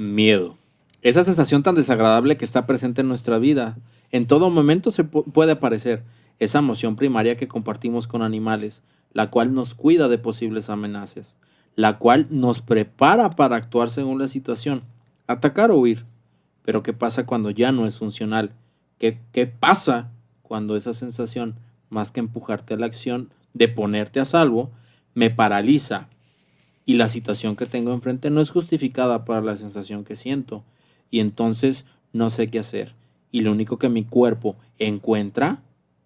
Miedo. Esa sensación tan desagradable que está presente en nuestra vida. En todo momento se puede aparecer. Esa emoción primaria que compartimos con animales, la cual nos cuida de posibles amenazas, la cual nos prepara para actuar según la situación, atacar o huir. Pero ¿qué pasa cuando ya no es funcional? ¿Qué pasa cuando esa sensación, más que empujarte a la acción de ponerte a salvo, me paraliza? Y la situación que tengo enfrente no es justificada para la sensación que siento. Y entonces no sé qué hacer. Y lo único que mi cuerpo encuentra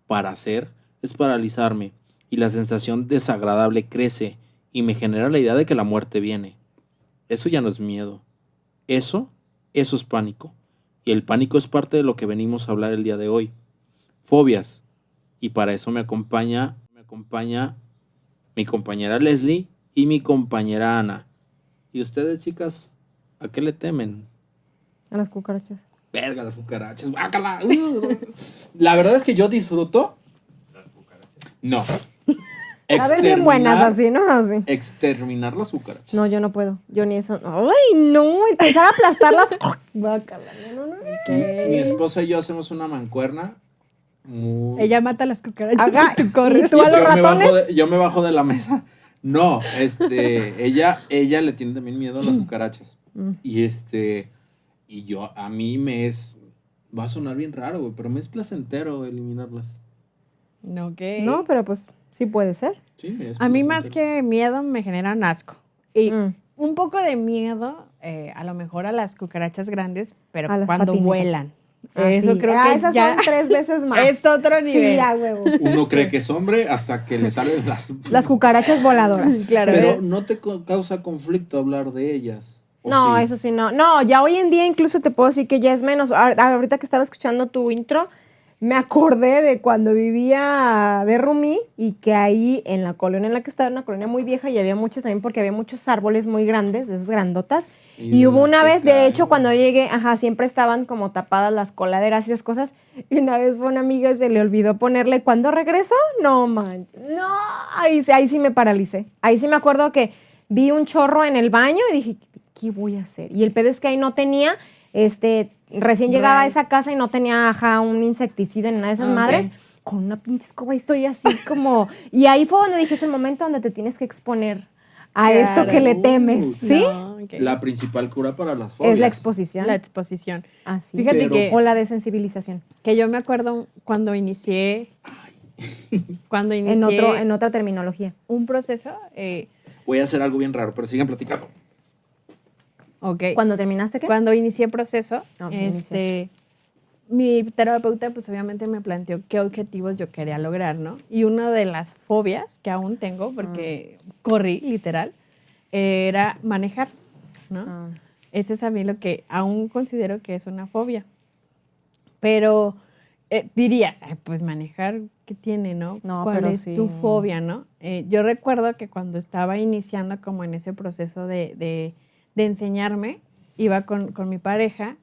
para hacer es paralizarme. Y la sensación desagradable crece y me genera la idea de que la muerte viene. Eso ya no es miedo. Eso, eso es pánico. Y el pánico es parte de lo que venimos a hablar el día de hoy. Fobias. Y para eso me acompaña mi compañera Leslie y mi compañera Ana. ¿Y ustedes, chicas, a qué le temen? A las cucarachas. Verga, las cucarachas. ¡Bácala! La verdad es que yo disfruto. ¿Las cucarachas? No. A ver, bien buenas así, ¿no? Así. Exterminar las cucarachas. No, yo no puedo. Yo ni eso. ¡Ay, no! Empezar a aplastarlas. Bácala. No. Mi esposa y yo hacemos una mancuerna. Ella mata a las cucarachas. Ajá, y tú corres. ¿y tú a los ratones? Yo me bajo de la mesa. No, ella le tiene también miedo a las cucarachas. Y yo, a mí va a sonar bien raro, güey, pero me es placentero eliminarlas. No, No, pero pues sí puede ser. Sí, a mí más que miedo me generan asco. Y un poco de miedo, a lo mejor a las cucarachas grandes, pero cuando patinitas. Vuelan. Eso sí. Creo que esas son 3 veces más. Es otro nivel. Sí, ya, huevo. Uno cree que es hombre hasta que le salen las cucarachas voladoras. Claro. Pero no te causa conflicto hablar de ellas. No, sí? Eso sí, no. No, ya hoy en día incluso te puedo decir que ya es menos. Ahorita que estaba escuchando tu intro, me acordé de cuando vivía de roomie y que ahí en la colonia en la que estaba, una colonia muy vieja y había muchas también porque había muchos árboles muy grandes, de esas grandotas. Y hubo una vez, de hecho, cuando yo llegué, siempre estaban como tapadas las coladeras y esas cosas. Y una vez fue una amiga y se le olvidó ponerle. Cuando regresó, no manches, no, ahí sí me paralicé. Ahí sí me acuerdo que vi un chorro en el baño y dije, ¿qué voy a hacer? Y el pedo es que ahí no tenía, recién llegaba a esa casa y no tenía, un insecticida en una de esas madres. Con una pinche escoba y estoy así como... Y ahí fue donde dije, es el momento donde te tienes que exponer a esto que le temes, ¿sí? No, La principal cura para las fobias. Es la exposición. La exposición. Así. Fíjate que... O la desensibilización. Que yo me acuerdo cuando inicié... En otra terminología. Un proceso... Voy a hacer algo bien raro, pero sigan platicando. Okay. ¿Cuándo terminaste qué? Cuando inicié proceso, iniciaste. Mi terapeuta pues obviamente me planteó qué objetivos yo quería lograr, ¿no? Y una de las fobias que aún tengo, porque corrí literal, era manejar, ¿no? Ese es a mí lo que aún considero que es una fobia. Pero dirías, pues manejar, ¿qué tiene, no? ¿Cuál es tu fobia, no? Yo recuerdo que cuando estaba iniciando como en ese proceso de enseñarme, iba con mi pareja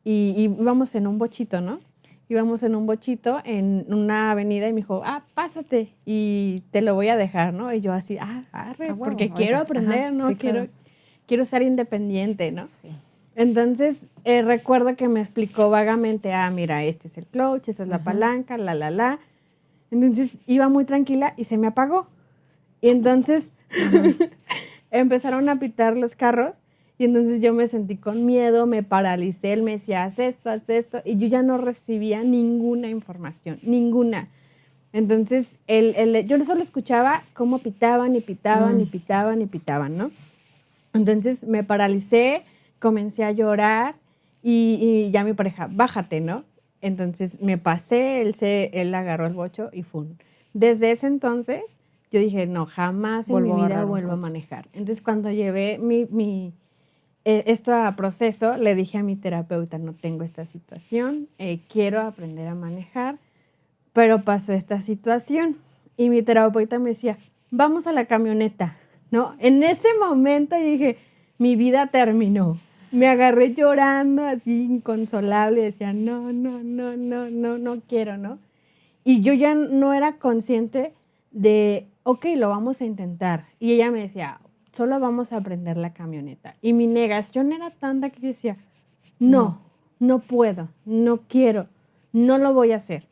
y íbamos en un bochito, ¿no? Íbamos en un bochito en una avenida y me dijo, pásate y te lo voy a dejar, ¿no? Y yo así, arre, porque quiero aprender, ¿no? Sí, quiero ser independiente, ¿no? Sí. Entonces, recuerdo que me explicó vagamente, mira, este es el clutch, esa es la palanca, la. Entonces, iba muy tranquila y se me apagó. Y entonces, empezaron a pitar los carros. Y entonces yo me sentí con miedo, me paralicé, él me decía, haz esto, y yo ya no recibía ninguna información, ninguna. Entonces, yo solo escuchaba cómo pitaban, ¿no? Entonces me paralicé, comencé a llorar, y ya mi pareja, bájate, ¿no? Entonces me pasé, él agarró el bocho y ¡fum! Desde ese entonces, yo dije, no, jamás en mi vida vuelvo a manejar. Entonces, cuando llevé esto a proceso, le dije a mi terapeuta, no tengo esta situación, quiero aprender a manejar, pero pasó esta situación. Y mi terapeuta me decía, vamos a la camioneta, ¿no? En ese momento yo dije, mi vida terminó. Me agarré llorando así inconsolable, decía, no quiero, ¿no? Y yo ya no era consciente de, ok, lo vamos a intentar. Y ella me decía, solo vamos a prender la camioneta. Y mi negación era tanta que yo decía, no puedo, no quiero, no lo voy a hacer.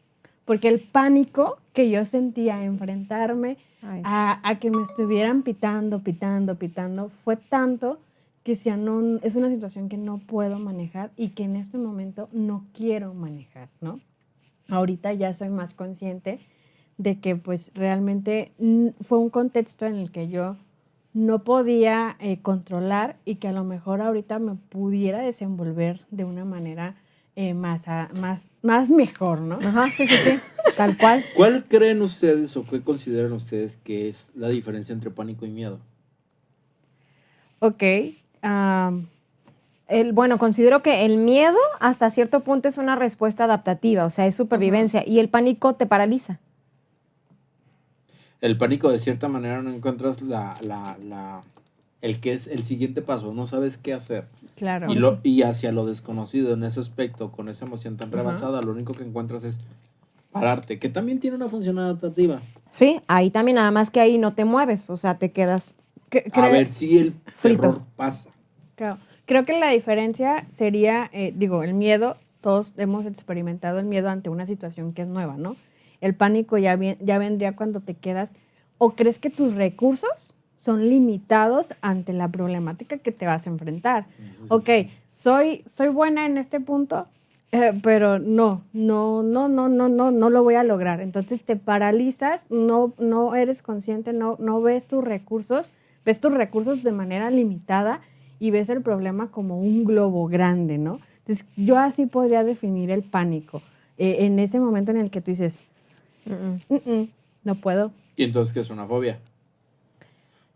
Porque el pánico que yo sentía a enfrentarme a que me estuvieran pitando, fue tanto que decía, no, es una situación que no puedo manejar y que en este momento no quiero manejar, ¿no? Ahorita ya soy más consciente de que pues realmente fue un contexto en el que yo no podía controlar y que a lo mejor ahorita me pudiera desenvolver de una manera más mejor, ¿no? Ajá, sí, tal cual. ¿Cuál creen ustedes o qué consideran ustedes que es la diferencia entre pánico y miedo? Ok. Bueno, considero que el miedo hasta cierto punto es una respuesta adaptativa, o sea, es supervivencia, y el pánico te paraliza. El pánico, de cierta manera, no encuentras el que es el siguiente paso, no sabes qué hacer. Claro. Y hacia lo desconocido en ese aspecto, con esa emoción tan rebasada, lo único que encuentras es pararte, que también tiene una función adaptativa. Sí, ahí también, nada más que ahí no te mueves, o sea, te quedas a ver si el terror pasa. Claro. Creo que la diferencia sería, el miedo, todos hemos experimentado el miedo ante una situación que es nueva, ¿no? El pánico ya vendría cuando te quedas o crees que tus recursos son limitados ante la problemática que te vas a enfrentar. Ok, soy buena en este punto, pero no lo voy a lograr. Entonces te paralizas, no eres consciente, no ves tus recursos de manera limitada y ves el problema como un globo grande, ¿no? Entonces yo así podría definir el pánico. En ese momento en el que tú dices, no puedo. ¿Y entonces qué es una fobia?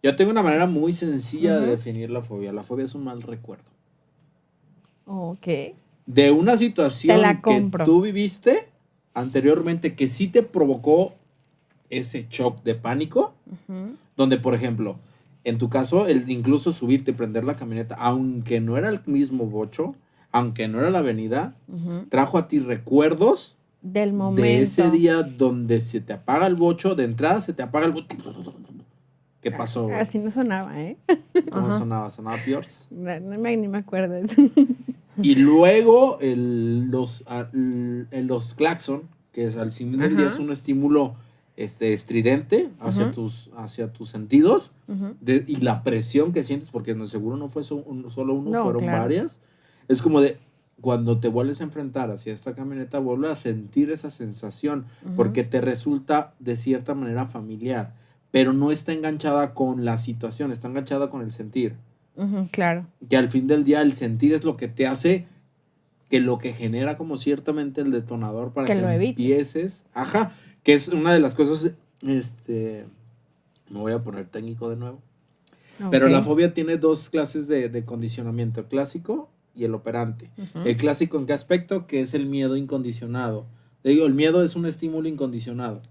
Yo tengo una manera muy sencilla de definir la fobia. La fobia es un mal recuerdo. Ok. De una situación que tú viviste anteriormente que sí te provocó ese shock de pánico, donde, por ejemplo, en tu caso, el incluso subirte y prender la camioneta, aunque no era el mismo bocho, aunque no era la avenida, trajo a ti recuerdos del momento. De ese día donde se te apaga el bocho, de entrada se te apaga el bocho. ¿Qué pasó, güey? Así no sonaba, ¿eh? ¿Cómo sonaba? ¿Sonaba peor? Ni me acuerdo de eso. Y luego los claxon, que es, al fin del día es un estímulo estridente hacia tus sentidos, y la presión que sientes, porque seguro no fue solo uno, fueron varias. Es como de, cuando te vuelves a enfrentar hacia esta camioneta, vuelves a sentir esa sensación, porque te resulta de cierta manera familiar, pero no está enganchada con la situación, está enganchada con el sentir. Claro. Que al fin del día el sentir es lo que te hace, que lo que genera como ciertamente el detonador para que lo empieces. Que es una de las cosas, me voy a poner técnico de nuevo. Okay. Pero la fobia tiene dos clases de condicionamiento, el clásico y el operante. El clásico, ¿en qué aspecto? Que es el miedo incondicionado. Digo, el miedo es un estímulo incondicionado.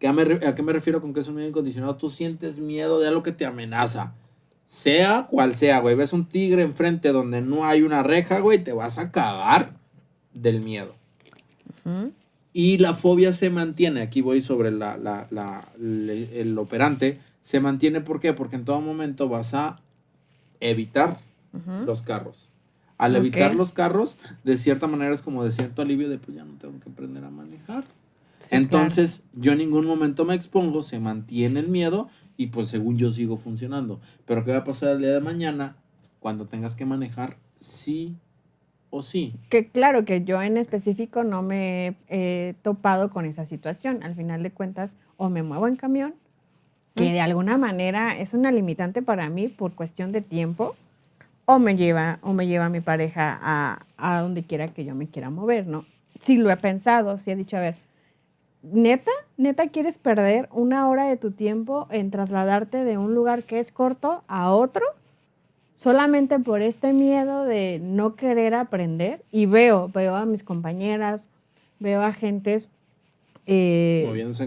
¿A qué me refiero con que es un miedo incondicionado? Tú sientes miedo de algo que te amenaza. Sea cual sea, güey. Ves un tigre enfrente donde no hay una reja, güey, te vas a cagar del miedo. Y la fobia se mantiene. Aquí voy sobre el operante. Se mantiene, ¿por qué? Porque en todo momento vas a evitar los carros. Al evitar los carros, de cierta manera es como de cierto alivio de, pues ya no tengo que aprender a manejar. Sí, entonces, yo en ningún momento me expongo, se mantiene el miedo y pues según yo sigo funcionando. Pero ¿qué va a pasar el día de mañana cuando tengas que manejar sí o sí? Que claro que yo en específico no me he topado con esa situación. Al final de cuentas, o me muevo en camión, que de alguna manera es una limitante para mí por cuestión de tiempo, o me lleva mi pareja a donde quiera que yo me quiera mover, ¿no? Sí lo he pensado, sí he dicho, a ver, ¿neta quieres perder 1 hora de tu tiempo en trasladarte de un lugar que es corto a otro? Solamente por este miedo de no querer aprender. Y veo a mis compañeras, veo a gentes moviéndose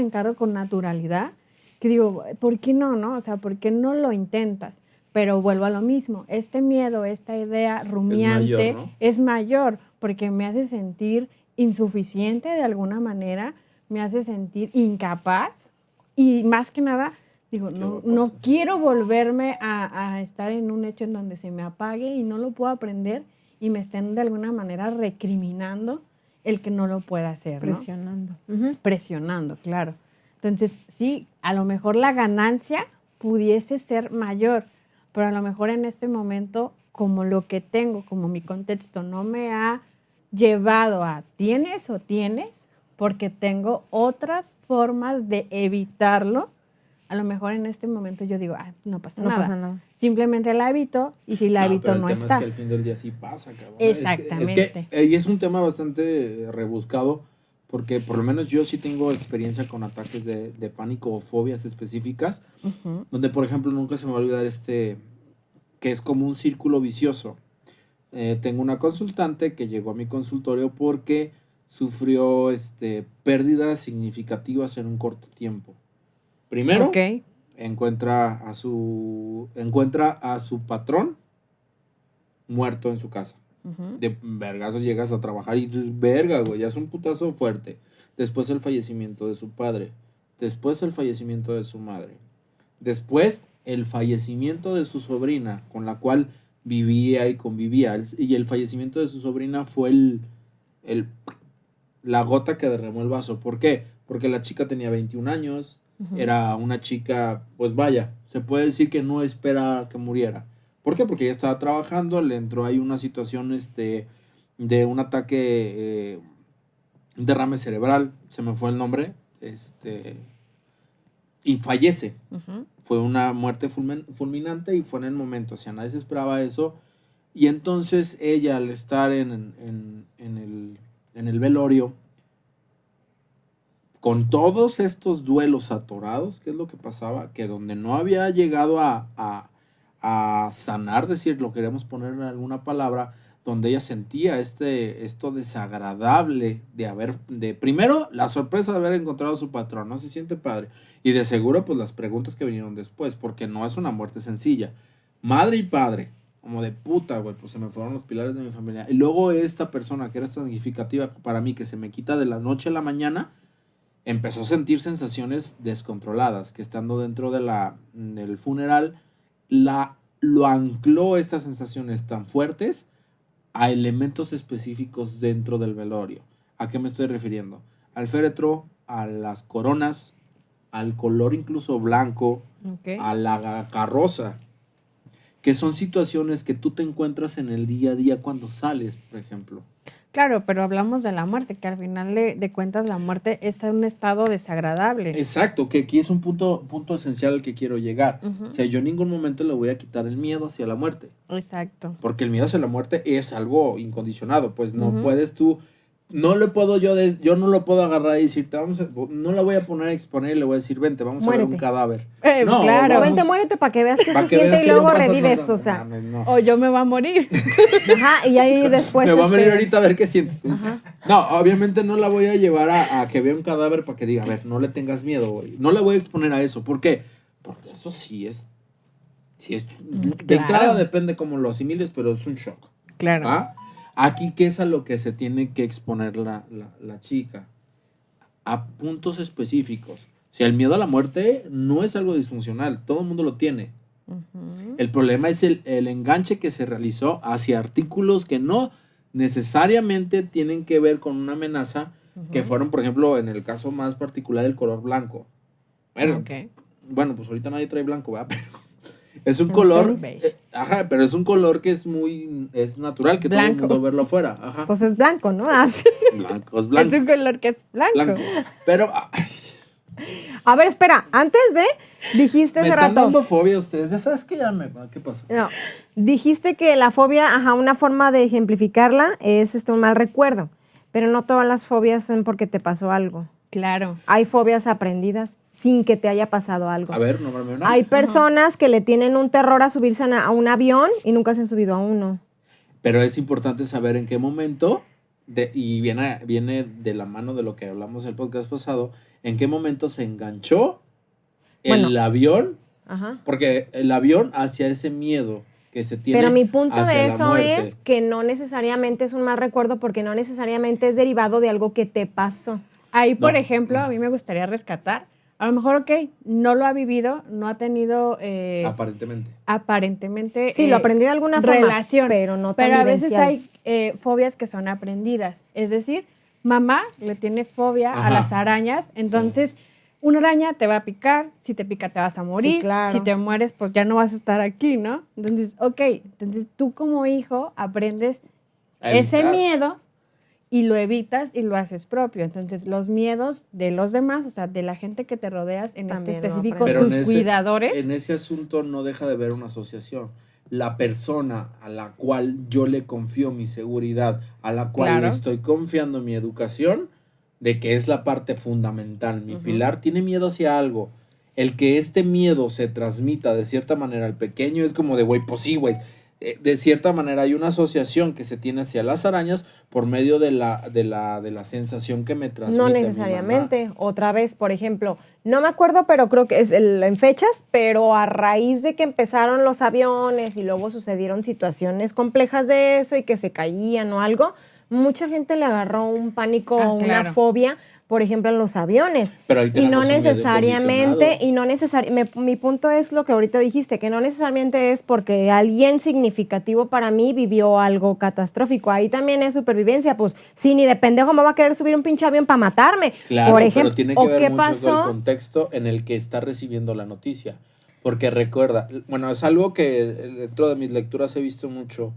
en carro con naturalidad, que digo, ¿por qué no? O sea, ¿por qué no lo intentas? Pero vuelvo a lo mismo, este miedo, esta idea rumiante es mayor porque me hace sentir insuficiente de alguna manera, me hace sentir incapaz y más que nada Digo, ¿Qué no, va a no pasar? quiero volverme a estar en un hecho en donde se me apague y no lo puedo aprender y me estén de alguna manera recriminando el que no lo pueda hacer, ¿no? Presionando. Ujú. Presionando, claro. Entonces, sí, a lo mejor la ganancia pudiese ser mayor, pero a lo mejor en este momento, como lo que tengo, como mi contexto no me ha llevado a tienes o tienes, porque tengo otras formas de evitarlo, a lo mejor en este momento yo digo, ah, no pasa No nada. pasa nada. Simplemente la evito y si la evito pero el no tema está. es que al fin del día sí pasa, cabrón. Exactamente. Y es un tema bastante rebuscado, porque por lo menos yo sí tengo experiencia con ataques de pánico o fobias específicas, Ujú. donde por ejemplo nunca se me va a olvidar que es como un círculo vicioso. Tengo una consultante que llegó a mi consultorio porque sufrió pérdidas significativas en un corto tiempo. Primero, Ok. encuentra a su patrón muerto en su casa. Ujú. De vergazo llegas a trabajar y dices, verga, güey, ya es un putazo fuerte. Después el fallecimiento de su padre. Después el fallecimiento de su madre. Después el fallecimiento de su sobrina, con la cual vivía y convivía. Y el fallecimiento de su sobrina fue la gota que derramó el vaso. ¿Por qué? Porque la chica tenía 21 años. Ujú. Era una chica, pues vaya, se puede decir que no espera que muriera. ¿Por qué? Porque ella estaba trabajando, le entró ahí una situación de un ataque, un derrame cerebral, se me fue el nombre, y fallece. Ujú. Fue una muerte fulminante y fue en el momento, o sea, nadie se esperaba eso. Y entonces ella, al estar en el velorio, con todos estos duelos atorados, ¿qué es lo que pasaba? Que donde no había llegado a sanar, decir, lo queremos poner en alguna palabra, donde ella sentía esto desagradable primero, la sorpresa de haber encontrado a su patrón, no se siente padre, y de seguro, pues las preguntas que vinieron después, porque no es una muerte sencilla. Madre y padre, como de puta, güey, pues se me fueron los pilares de mi familia. Y luego esta persona que era significativa para mí, que se me quita de la noche a la mañana, empezó a sentir sensaciones descontroladas, que estando dentro del funeral, lo ancló estas sensaciones tan fuertes a elementos específicos dentro del velorio. ¿A qué me estoy refiriendo? Al féretro, a las coronas, al color incluso blanco, Ok. a la carroza, que son situaciones que tú te encuentras en el día a día cuando sales, por ejemplo. Claro, pero hablamos de la muerte, que al final de cuentas la muerte es un estado desagradable. Exacto, que aquí es un punto esencial al que quiero llegar. Ujú. O sea, yo en ningún momento le voy a quitar el miedo hacia la muerte, Exacto. porque el miedo hacia la muerte es algo incondicionado, pues no Ujú. puedes tú, no le puedo yo no lo puedo agarrar y decirte, no la voy a poner a exponer y le voy a decir, vente, vamos a ver un Muérete. cadáver. No, Claro. O vamos, vente, muérete para que veas qué pa' se que siente veas y que no luego pasa revives, nada. o sea. Mames, no. O yo me voy a morir. Ajá, y ahí después. Me va a venir ahorita a ver qué sientes. Ajá. No, obviamente no la voy a llevar a que vea un cadáver para que diga, a ver, no le tengas miedo, güey. No la voy a exponer a eso. ¿Por qué? Porque eso sí es. De Claro. entrada depende cómo lo asimiles, pero es un shock. Claro. ¿Va? Aquí, ¿qué es a lo que se tiene que exponer la chica? A puntos específicos. O sea, el miedo a la muerte no es algo disfuncional. Todo el mundo lo tiene. Ujú. El problema es el enganche que se realizó hacia artículos que no necesariamente tienen que ver con una amenaza, que Ujú. fueron, por ejemplo, en el caso más particular, el color blanco. Bueno, Ok. bueno, pues ahorita nadie trae blanco, ¿verdad? Pero es un Un color, color beige. pero es un color que es natural, que todo el Blanco. mundo verlo afuera. Ajá. Pues es blanco, ¿no? Así. Blanco, es blanco. Es un color que es blanco. Blanco. Pero A ver, espera, antes de, dijiste me hace están rato. dando fobia ustedes. Ya sabes que ¿qué pasa? No, dijiste que la fobia, ajá, una forma de ejemplificarla es un mal recuerdo, pero no todas las fobias son porque te pasó algo. Claro. Hay fobias aprendidas sin que te haya pasado algo. A ver, nómbrame una. Hay personas que le tienen un terror a subirse a un avión y nunca se han subido a uno. Pero es importante saber en qué momento, y viene de la mano de lo que hablamos el podcast pasado, en qué momento se enganchó el Bueno. avión, Ajá. porque el avión hacia ese miedo que se tiene Pero mi punto hacia de la eso muerte. es que no necesariamente es un mal recuerdo porque no necesariamente es derivado de algo que te pasó. Ahí, por No. ejemplo, a mí me gustaría rescatar A lo mejor, ok, no lo ha vivido, no ha tenido aparentemente Sí, lo aprendió de alguna forma, relación, pero no tan pero a veces vivencial. hay fobias que son aprendidas. Es decir, mamá le tiene fobia a las arañas, entonces una araña te va a picar, si te pica te vas a morir, Sí, claro. si te mueres pues ya no vas a estar aquí, ¿no? Entonces, ok, entonces tú como hijo aprendes ese miedo y lo evitas y lo haces propio. Entonces, los miedos de los demás, o sea, de la gente que te rodeas, en También este lo específico, aprendes. tus cuidadores. En ese asunto no deja de haber una asociación. La persona a la cual yo le confío mi seguridad, a la cual le estoy confiando mi educación, de que es la parte fundamental, mi pilar, tiene miedo hacia algo. El que este miedo se transmita de cierta manera al pequeño es como de, güey, pues sí, güey. De cierta manera hay una asociación que se tiene hacia las arañas por medio de la sensación que me transmite. No necesariamente. Otra vez, por ejemplo, no me acuerdo, pero creo que es en fechas, pero a raíz de que empezaron los aviones y luego sucedieron situaciones complejas de eso y que se caían o algo, mucha gente le agarró un pánico o una fobia, por ejemplo, en los aviones. Pero ahí y no necesariamente, mi punto es lo que ahorita dijiste, que no necesariamente es porque alguien significativo para mí vivió algo catastrófico. Ahí también es supervivencia, pues sí, ni de pendejo me va a querer subir un pinche avión para matarme. Claro, por ejemplo, pero tiene que ver mucho con el contexto en el que está recibiendo la noticia. Porque recuerda, bueno, es algo que dentro de mis lecturas he visto mucho.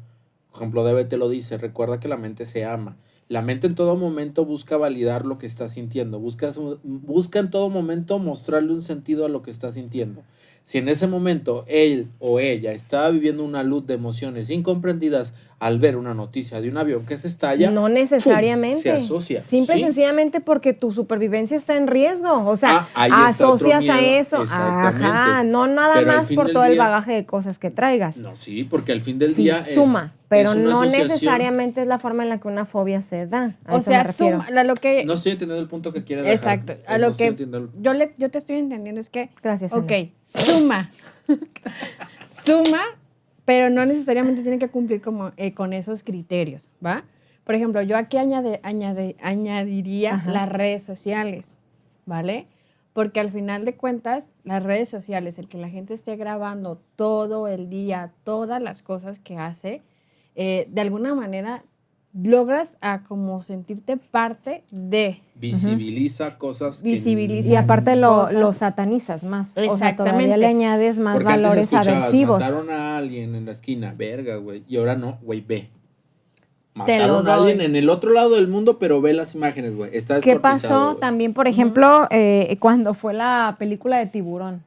Por ejemplo, Debe te lo dice, recuerda que la mente se ama. La mente en todo momento busca validar lo que está sintiendo, busca en todo momento mostrarle un sentido a lo que está sintiendo. Si en ese momento él o ella estaba viviendo una luz de emociones incomprendidas al ver una noticia de un avión que se estalla, no necesariamente. ¡pum!, se asocia. Simple y sencillamente porque tu supervivencia está en riesgo. O sea, asocias a eso. Exactamente. Ajá, no nada Pero más por todo el bagaje de cosas que traigas. No, sí, porque al fin del día suma, pero es una no asociación. Necesariamente es la forma en la que una fobia se da. O sea, suma, lo que... No estoy entendiendo el punto que quiere dejar. Exacto. A lo que yo te estoy entendiendo es que... Gracias, ok, suma. Suma, pero no necesariamente tiene que cumplir como, con esos criterios, ¿va? Por ejemplo, yo aquí añadiría las redes sociales, ¿vale? Porque al final de cuentas, las redes sociales, el que la gente esté grabando todo el día, todas las cosas que hace, de alguna manera logras a como sentirte parte de. Visibiliza cosas. Y aparte lo satanizas más. O sea, todavía le añades más porque valores aversivos. Mataron a alguien en la esquina, verga, güey. Y ahora no, güey, ve. Mataron a alguien en el otro lado del mundo, pero ve las imágenes, güey. Está descuartizado. ¿Qué pasó güey? También, por ejemplo, cuando fue la película de Tiburón?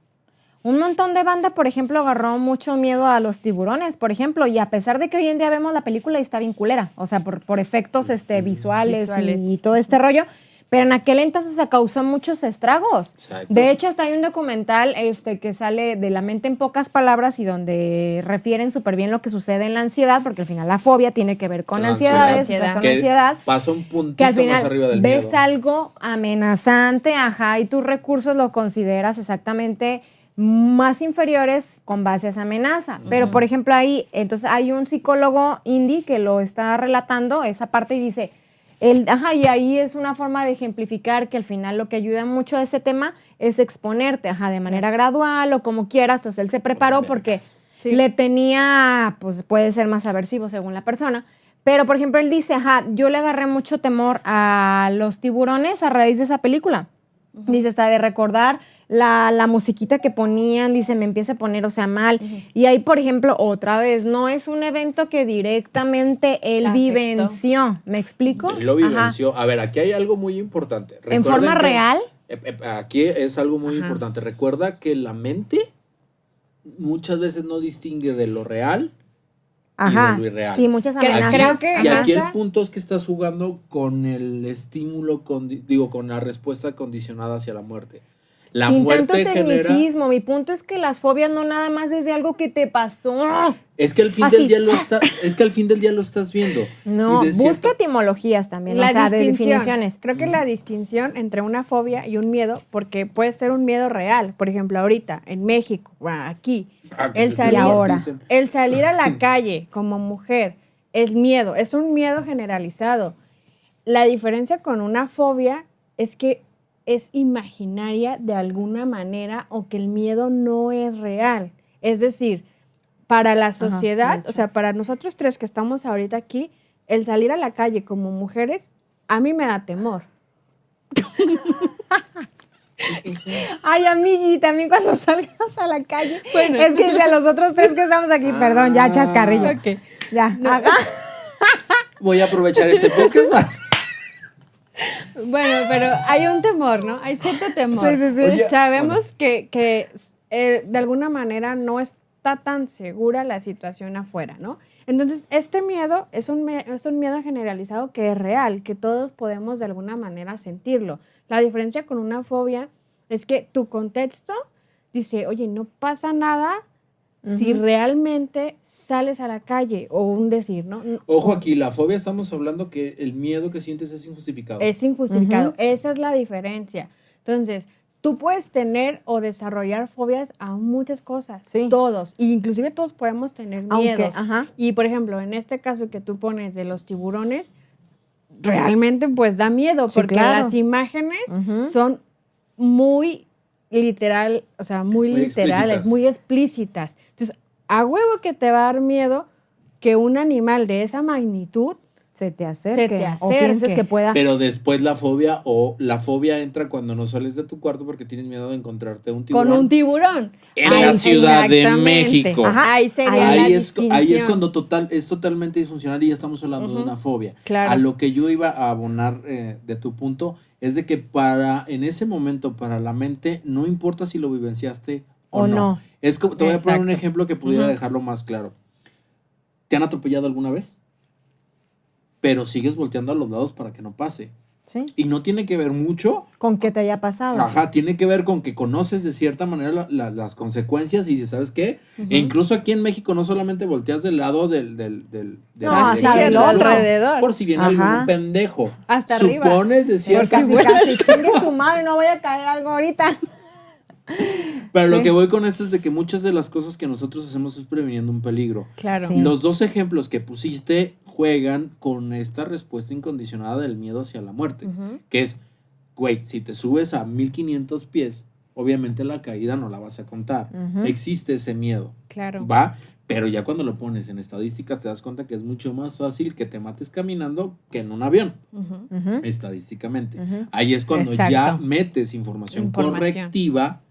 Un montón de banda, por ejemplo, agarró mucho miedo a los tiburones, por ejemplo, y a pesar de que hoy en día vemos la película y está bien culera, o sea, por efectos visuales y todo este rollo, pero en aquel entonces se causó muchos estragos. Exacto. De hecho, hasta hay un documental que sale de La mente en pocas palabras y donde refieren súper bien lo que sucede en la ansiedad, porque al final la fobia tiene que ver con ansiedades, con ansiedad. Pasa un puntito que al final más arriba del ves miedo. algo amenazante, y tus recursos lo consideras exactamente más inferiores con base a esa amenaza. Pero, por ejemplo, ahí, entonces hay un psicólogo indie que lo está relatando, esa parte, y dice, y ahí es una forma de ejemplificar que al final lo que ayuda mucho a ese tema es exponerte, de manera gradual o como quieras. Entonces, él se preparó porque le tenía, pues puede ser más aversivo según la persona. Pero, por ejemplo, él dice, yo le agarré mucho temor a los tiburones a raíz de esa película. Dice, hasta de recordar la musiquita que ponían, dice, me empieza a poner, mal. Y ahí, por ejemplo, otra vez, no es un evento que directamente él vivenció. ¿Me explico? Él lo vivenció. A ver, aquí hay algo muy importante. ¿En forma real? Aquí es algo muy importante. Recuerda que la mente muchas veces no distingue de lo real y de lo irreal. Sí, muchas amenazas. Y aquí el punto es que estás jugando con el estímulo, con la respuesta condicionada hacia la muerte. La Sin muerte tanto tecnicismo, mi punto es que las fobias no nada más es de algo que te pasó. Es que al fin del día lo estás viendo. No, busca etimologías también, de definiciones. Creo que la distinción entre una fobia y un miedo, porque puede ser un miedo real. Por ejemplo, ahorita, en México, aquí, el salir a la calle como mujer es miedo, es un miedo generalizado. La diferencia con una fobia es que es imaginaria de alguna manera o que el miedo no es real. Es decir, para la sociedad, de hecho. o sea, para nosotros tres que estamos ahorita aquí, el salir a la calle como mujeres, a mí me da temor. Ay, amigui, también cuando salgas a la calle. Bueno. Es que a los otros tres que estamos aquí, perdón, ya chascarrillo. Ok. Ya, No. Voy a aprovechar ese podcast. Bueno, pero hay un temor, ¿no? Hay cierto temor. Sí, sí, sí. Oye, Sabemos que de alguna manera no está tan segura la situación afuera, ¿no? Entonces, este miedo es un miedo generalizado que es real, que todos podemos de alguna manera sentirlo. La diferencia con una fobia es que tu contexto dice, oye, no pasa nada si realmente sales a la calle, o un decir, ¿no? Ojo aquí, la fobia estamos hablando que el miedo que sientes es injustificado. Es injustificado. Esa es la diferencia. Entonces, tú puedes tener o desarrollar fobias a muchas cosas. Sí. Todos. Inclusive todos podemos tener Aunque, miedos. ajá. Y, por ejemplo, en este caso que tú pones de los tiburones, realmente pues da miedo Sí, porque claro. las imágenes Ujú. son muy literal, o sea, muy literales, explícitas. muy explícitas. Entonces, a huevo que te va a dar miedo que un animal de esa magnitud Se te acerque. Se te O pienses acerque. que pueda. Pero después la fobia entra cuando no sales de tu cuarto porque tienes miedo de encontrarte un tiburón. con un tiburón. En la Ciudad de Exactamente. México. Ajá, ahí sería la Ahí es distinción. cuando es totalmente disfuncional y ya estamos hablando de una fobia. Claro. A lo que yo iba a abonar de tu punto es de que en ese momento, para la mente, no importa si lo vivenciaste o O no. no. Es como, te voy a poner un Exacto. ejemplo que pudiera dejarlo más claro. ¿Te han atropellado alguna vez? Pero sigues volteando a los lados para que no pase. Sí. Y no tiene que ver mucho. Con que te haya pasado. Ajá, tiene que ver con que conoces de cierta manera las consecuencias y dices, ¿sabes qué? E incluso aquí en México no solamente volteas del lado de No, la hasta dirección del del otro. alrededor. por si viene Ajá. algún pendejo. Hasta arriba. Supones de Por cierta casi, casi, chingue su madre, no voy a caer algo ahorita. Pero lo Sí. que voy con esto es de que muchas de las cosas que nosotros hacemos es previniendo un peligro. Claro. Sí. Los dos ejemplos que pusiste juegan con esta respuesta incondicionada del miedo hacia la muerte. Que es, güey, si te subes a 1500 pies, obviamente la caída no la vas a contar. Ujú. Existe ese miedo. Claro. ¿Va? Pero ya cuando lo pones en estadísticas te das cuenta que es mucho más fácil que te mates caminando que en un avión, Ujú. Ujú. estadísticamente. Ujú. Ahí es cuando Exacto. ya metes información correctiva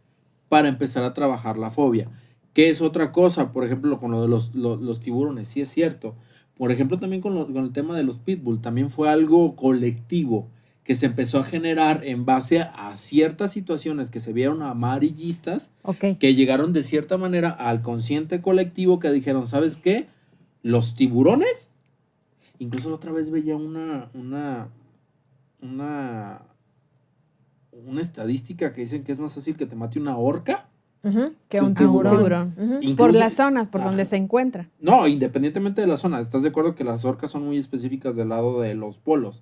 para empezar a trabajar la fobia. ¿Qué es otra cosa? Por ejemplo, con lo de los tiburones, sí es cierto. Por ejemplo, también con el tema de los pitbull, también fue algo colectivo que se empezó a generar en base a ciertas situaciones que se vieron amarillistas, Ok. que llegaron de cierta manera al consciente colectivo que dijeron, ¿sabes qué? Los tiburones, incluso la otra vez veía una estadística que dicen que es más fácil que te mate una orca. Ujú. Que Un un tiburón. tiburón. Ujú. Incluso- Por las zonas por Ajá. donde se encuentra. No, independientemente de la zona, ¿estás de acuerdo que las orcas son muy específicas del lado de los polos?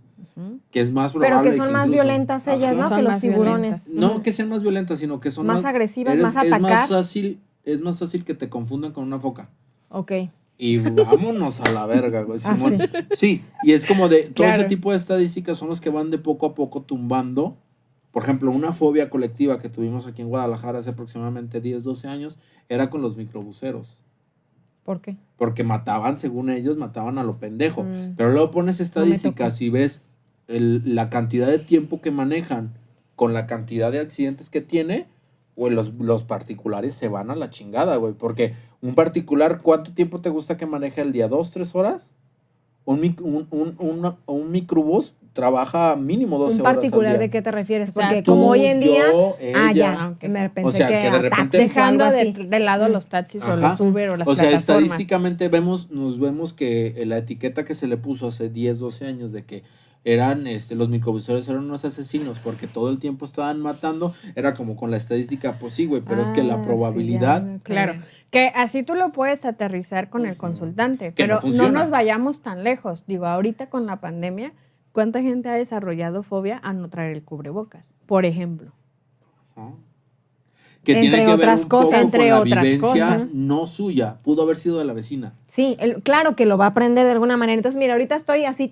Que es más Pero probable que son más incluso- violentas ellas, Ajá. ¿no? Son Que los más tiburones. No Ujú. que sean más violentas, sino que son Más agresivas, más es más atacar. fácil, es más fácil que te confundan con una foca. Ok. Y vámonos a la verga, güey. Ah, Simón. Sí, y es como de todo Claro. ese tipo de estadísticas son los que van de poco a poco tumbando. Por ejemplo, una fobia colectiva que tuvimos aquí en Guadalajara hace aproximadamente 10, 12 años era con los microbuseros. ¿Por qué? Porque mataban, según ellos, mataban a lo pendejo. Mm. Pero luego pones No me estadísticas y ves la cantidad de tiempo que manejan con la cantidad de accidentes que tiene, güey, los particulares se van a la chingada, güey. Porque un particular, ¿cuánto tiempo te gusta que maneje al día? ¿2, 3 horas? Un microbús trabaja mínimo 12 ¿Un horas particular al día. de qué te refieres? O sea, Porque tú, como hoy en día... yo, ella. ya. Ok. Me pensé O sea, que de a repente- taxis o Dejando algo así. de lado los taxis o Ajá. los Uber o las O sea, plataformas. estadísticamente nos vemos que la etiqueta que se le puso hace 10, 12 años de que eran los microbuseros eran unos asesinos porque todo el tiempo estaban matando, era como con la estadística, pues sí, güey, pero es que Ah, la sí, probabilidad ya me acordé. Claro, que así tú lo puedes aterrizar con el Ujú. consultante, Que no pero no funciona. nos vayamos tan lejos. Digo, ahorita con la pandemia, ¿cuánta gente ha desarrollado fobia a no traer el cubrebocas? Por ejemplo. ajá, que Entre tiene que ver otras un poco cosas. con Entre la otras vivencia cosas. no suya, pudo haber sido de la vecina. Sí, claro que lo va a aprender de alguna manera. Entonces, mira, ahorita estoy así,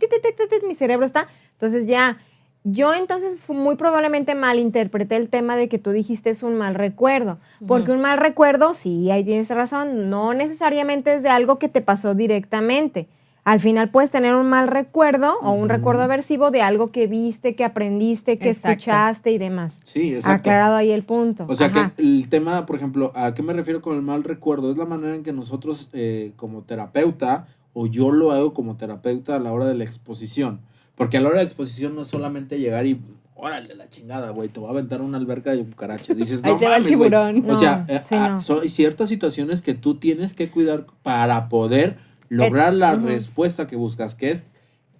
mi cerebro está. Entonces ya Yo entonces muy probablemente malinterpreté el tema de que tú dijiste es un mal recuerdo, porque un mal recuerdo, sí, ahí tienes razón, no necesariamente es de algo que te pasó directamente. Al final puedes tener un mal recuerdo o un recuerdo aversivo de algo que viste, que aprendiste, que Exacto. escuchaste y demás. Sí, exacto. Aclarado ahí el punto. O sea Ajá. que el tema, por ejemplo, ¿a qué me refiero con el mal recuerdo? Es la manera en que nosotros como terapeuta, o yo lo hago como terapeuta a la hora de la exposición. Porque a la hora de la exposición no es solamente llegar y, órale, la chingada, güey, te voy a aventar una alberca de cucarachas. Dices, Ahí no te va el mames, güey. tiburón. O sea, No, sí, no. son ciertas situaciones que tú tienes que cuidar para poder lograr la respuesta que buscas, que es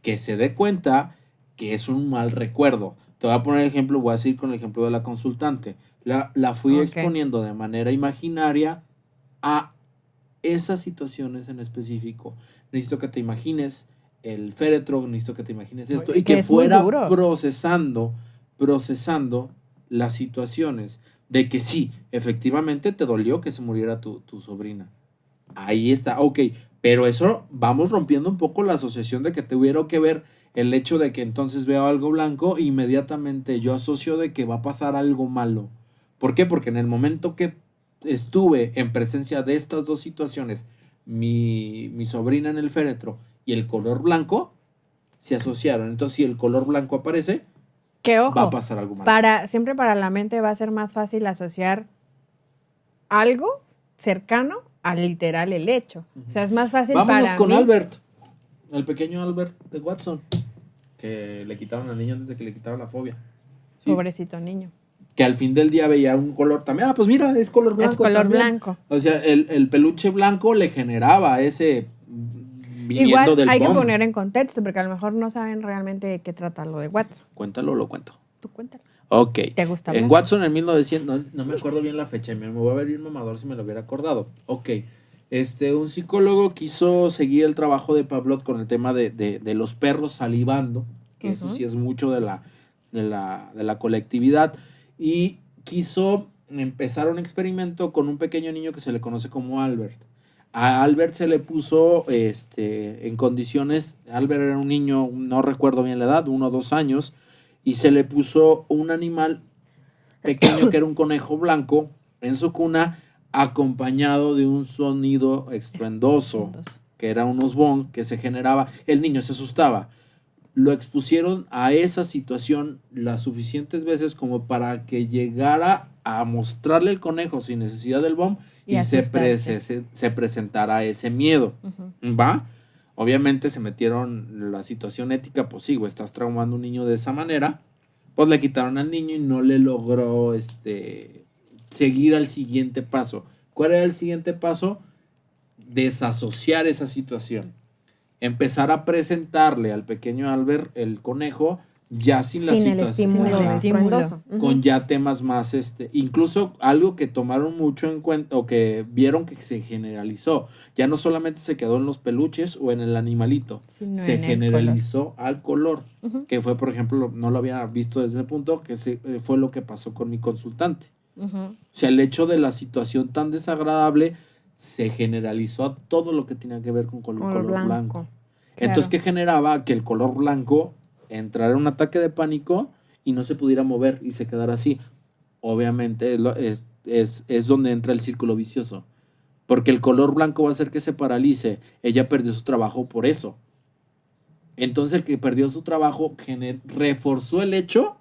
que se dé cuenta que es un mal recuerdo. Te voy a poner el ejemplo, voy a seguir con el ejemplo de la consultante. La fui Ok. exponiendo de manera imaginaria a esas situaciones en específico. Necesito que te imagines el féretro, necesito que te imagines esto, y Que que es muy fuera duro. procesando las situaciones de que sí, efectivamente te dolió que se muriera tu sobrina. Ahí está, ok, pero eso vamos rompiendo un poco la asociación de que tuviera que ver el hecho de que entonces veo algo blanco, inmediatamente yo asocio de que va a pasar algo malo. ¿Por qué? Porque en el momento que estuve en presencia de estas dos situaciones, mi sobrina en el féretro y el color blanco, se asociaron. Entonces, si el color blanco aparece, Que ojo, va a pasar algo malo. siempre para la mente va a ser más fácil asociar algo cercano al literal el hecho. O sea, es más fácil Vámonos para con mí. Albert, el pequeño Albert de Watson, que le quitaron al niño antes de que le quitaran la fobia. Sí, Pobrecito niño. que al fin del día veía un color también. Ah, pues mira, es color blanco. Es color también. blanco. O sea, el peluche blanco le generaba ese viniendo Igual del hay que bomb. poner en contexto, porque a lo mejor no saben realmente de qué trata lo de Watson. Cuéntalo, lo cuento. Tú cuéntalo. Ok. ¿Te gusta En hablar? Watson en 1900, no me acuerdo bien la fecha, me voy a ver bien mamador si me lo hubiera acordado. Ok. Un psicólogo quiso seguir el trabajo de Pavlov con el tema de los perros salivando, que eso sí es mucho de la colectividad, y quiso empezar un experimento con un pequeño niño que se le conoce como Albert. A Albert se le puso en condiciones, Albert era un niño, no recuerdo bien la edad, 1 o 2 años, y se le puso un animal pequeño que era un conejo blanco en su cuna, acompañado de un sonido estruendoso, que era un osbón que se generaba. El niño se asustaba. Lo expusieron a esa situación las suficientes veces como para que llegara a mostrarle el conejo sin necesidad del bomb y se presentara ese miedo. ¿Va? Obviamente se metieron la situación ética, pues sí, güey, estás traumando a un niño de esa manera. Pues le quitaron al niño y no le logró seguir al siguiente paso. ¿Cuál era el siguiente paso? Desasociar esa situación. Empezar a presentarle al pequeño Albert el conejo ya sin la situación. El estímulo Ajá. estruendoso. Con ya temas más, incluso algo que tomaron mucho en cuenta o que vieron que se generalizó. Ya no solamente se quedó en los peluches o en el animalito, Sino se en el generalizó al color, que fue, por ejemplo, no lo había visto desde ese punto, que fue lo que pasó con mi consultante. O sea, el hecho de la situación tan desagradable se generalizó a todo lo que tenía que ver con color blanco. Entonces, ¿qué generaba? Que el color blanco entrara en un ataque de pánico y no se pudiera mover y se quedara así. Obviamente es donde entra el círculo vicioso. Porque el color blanco va a hacer que se paralice. Ella perdió su trabajo por eso. Entonces el que perdió su trabajo reforzó el hecho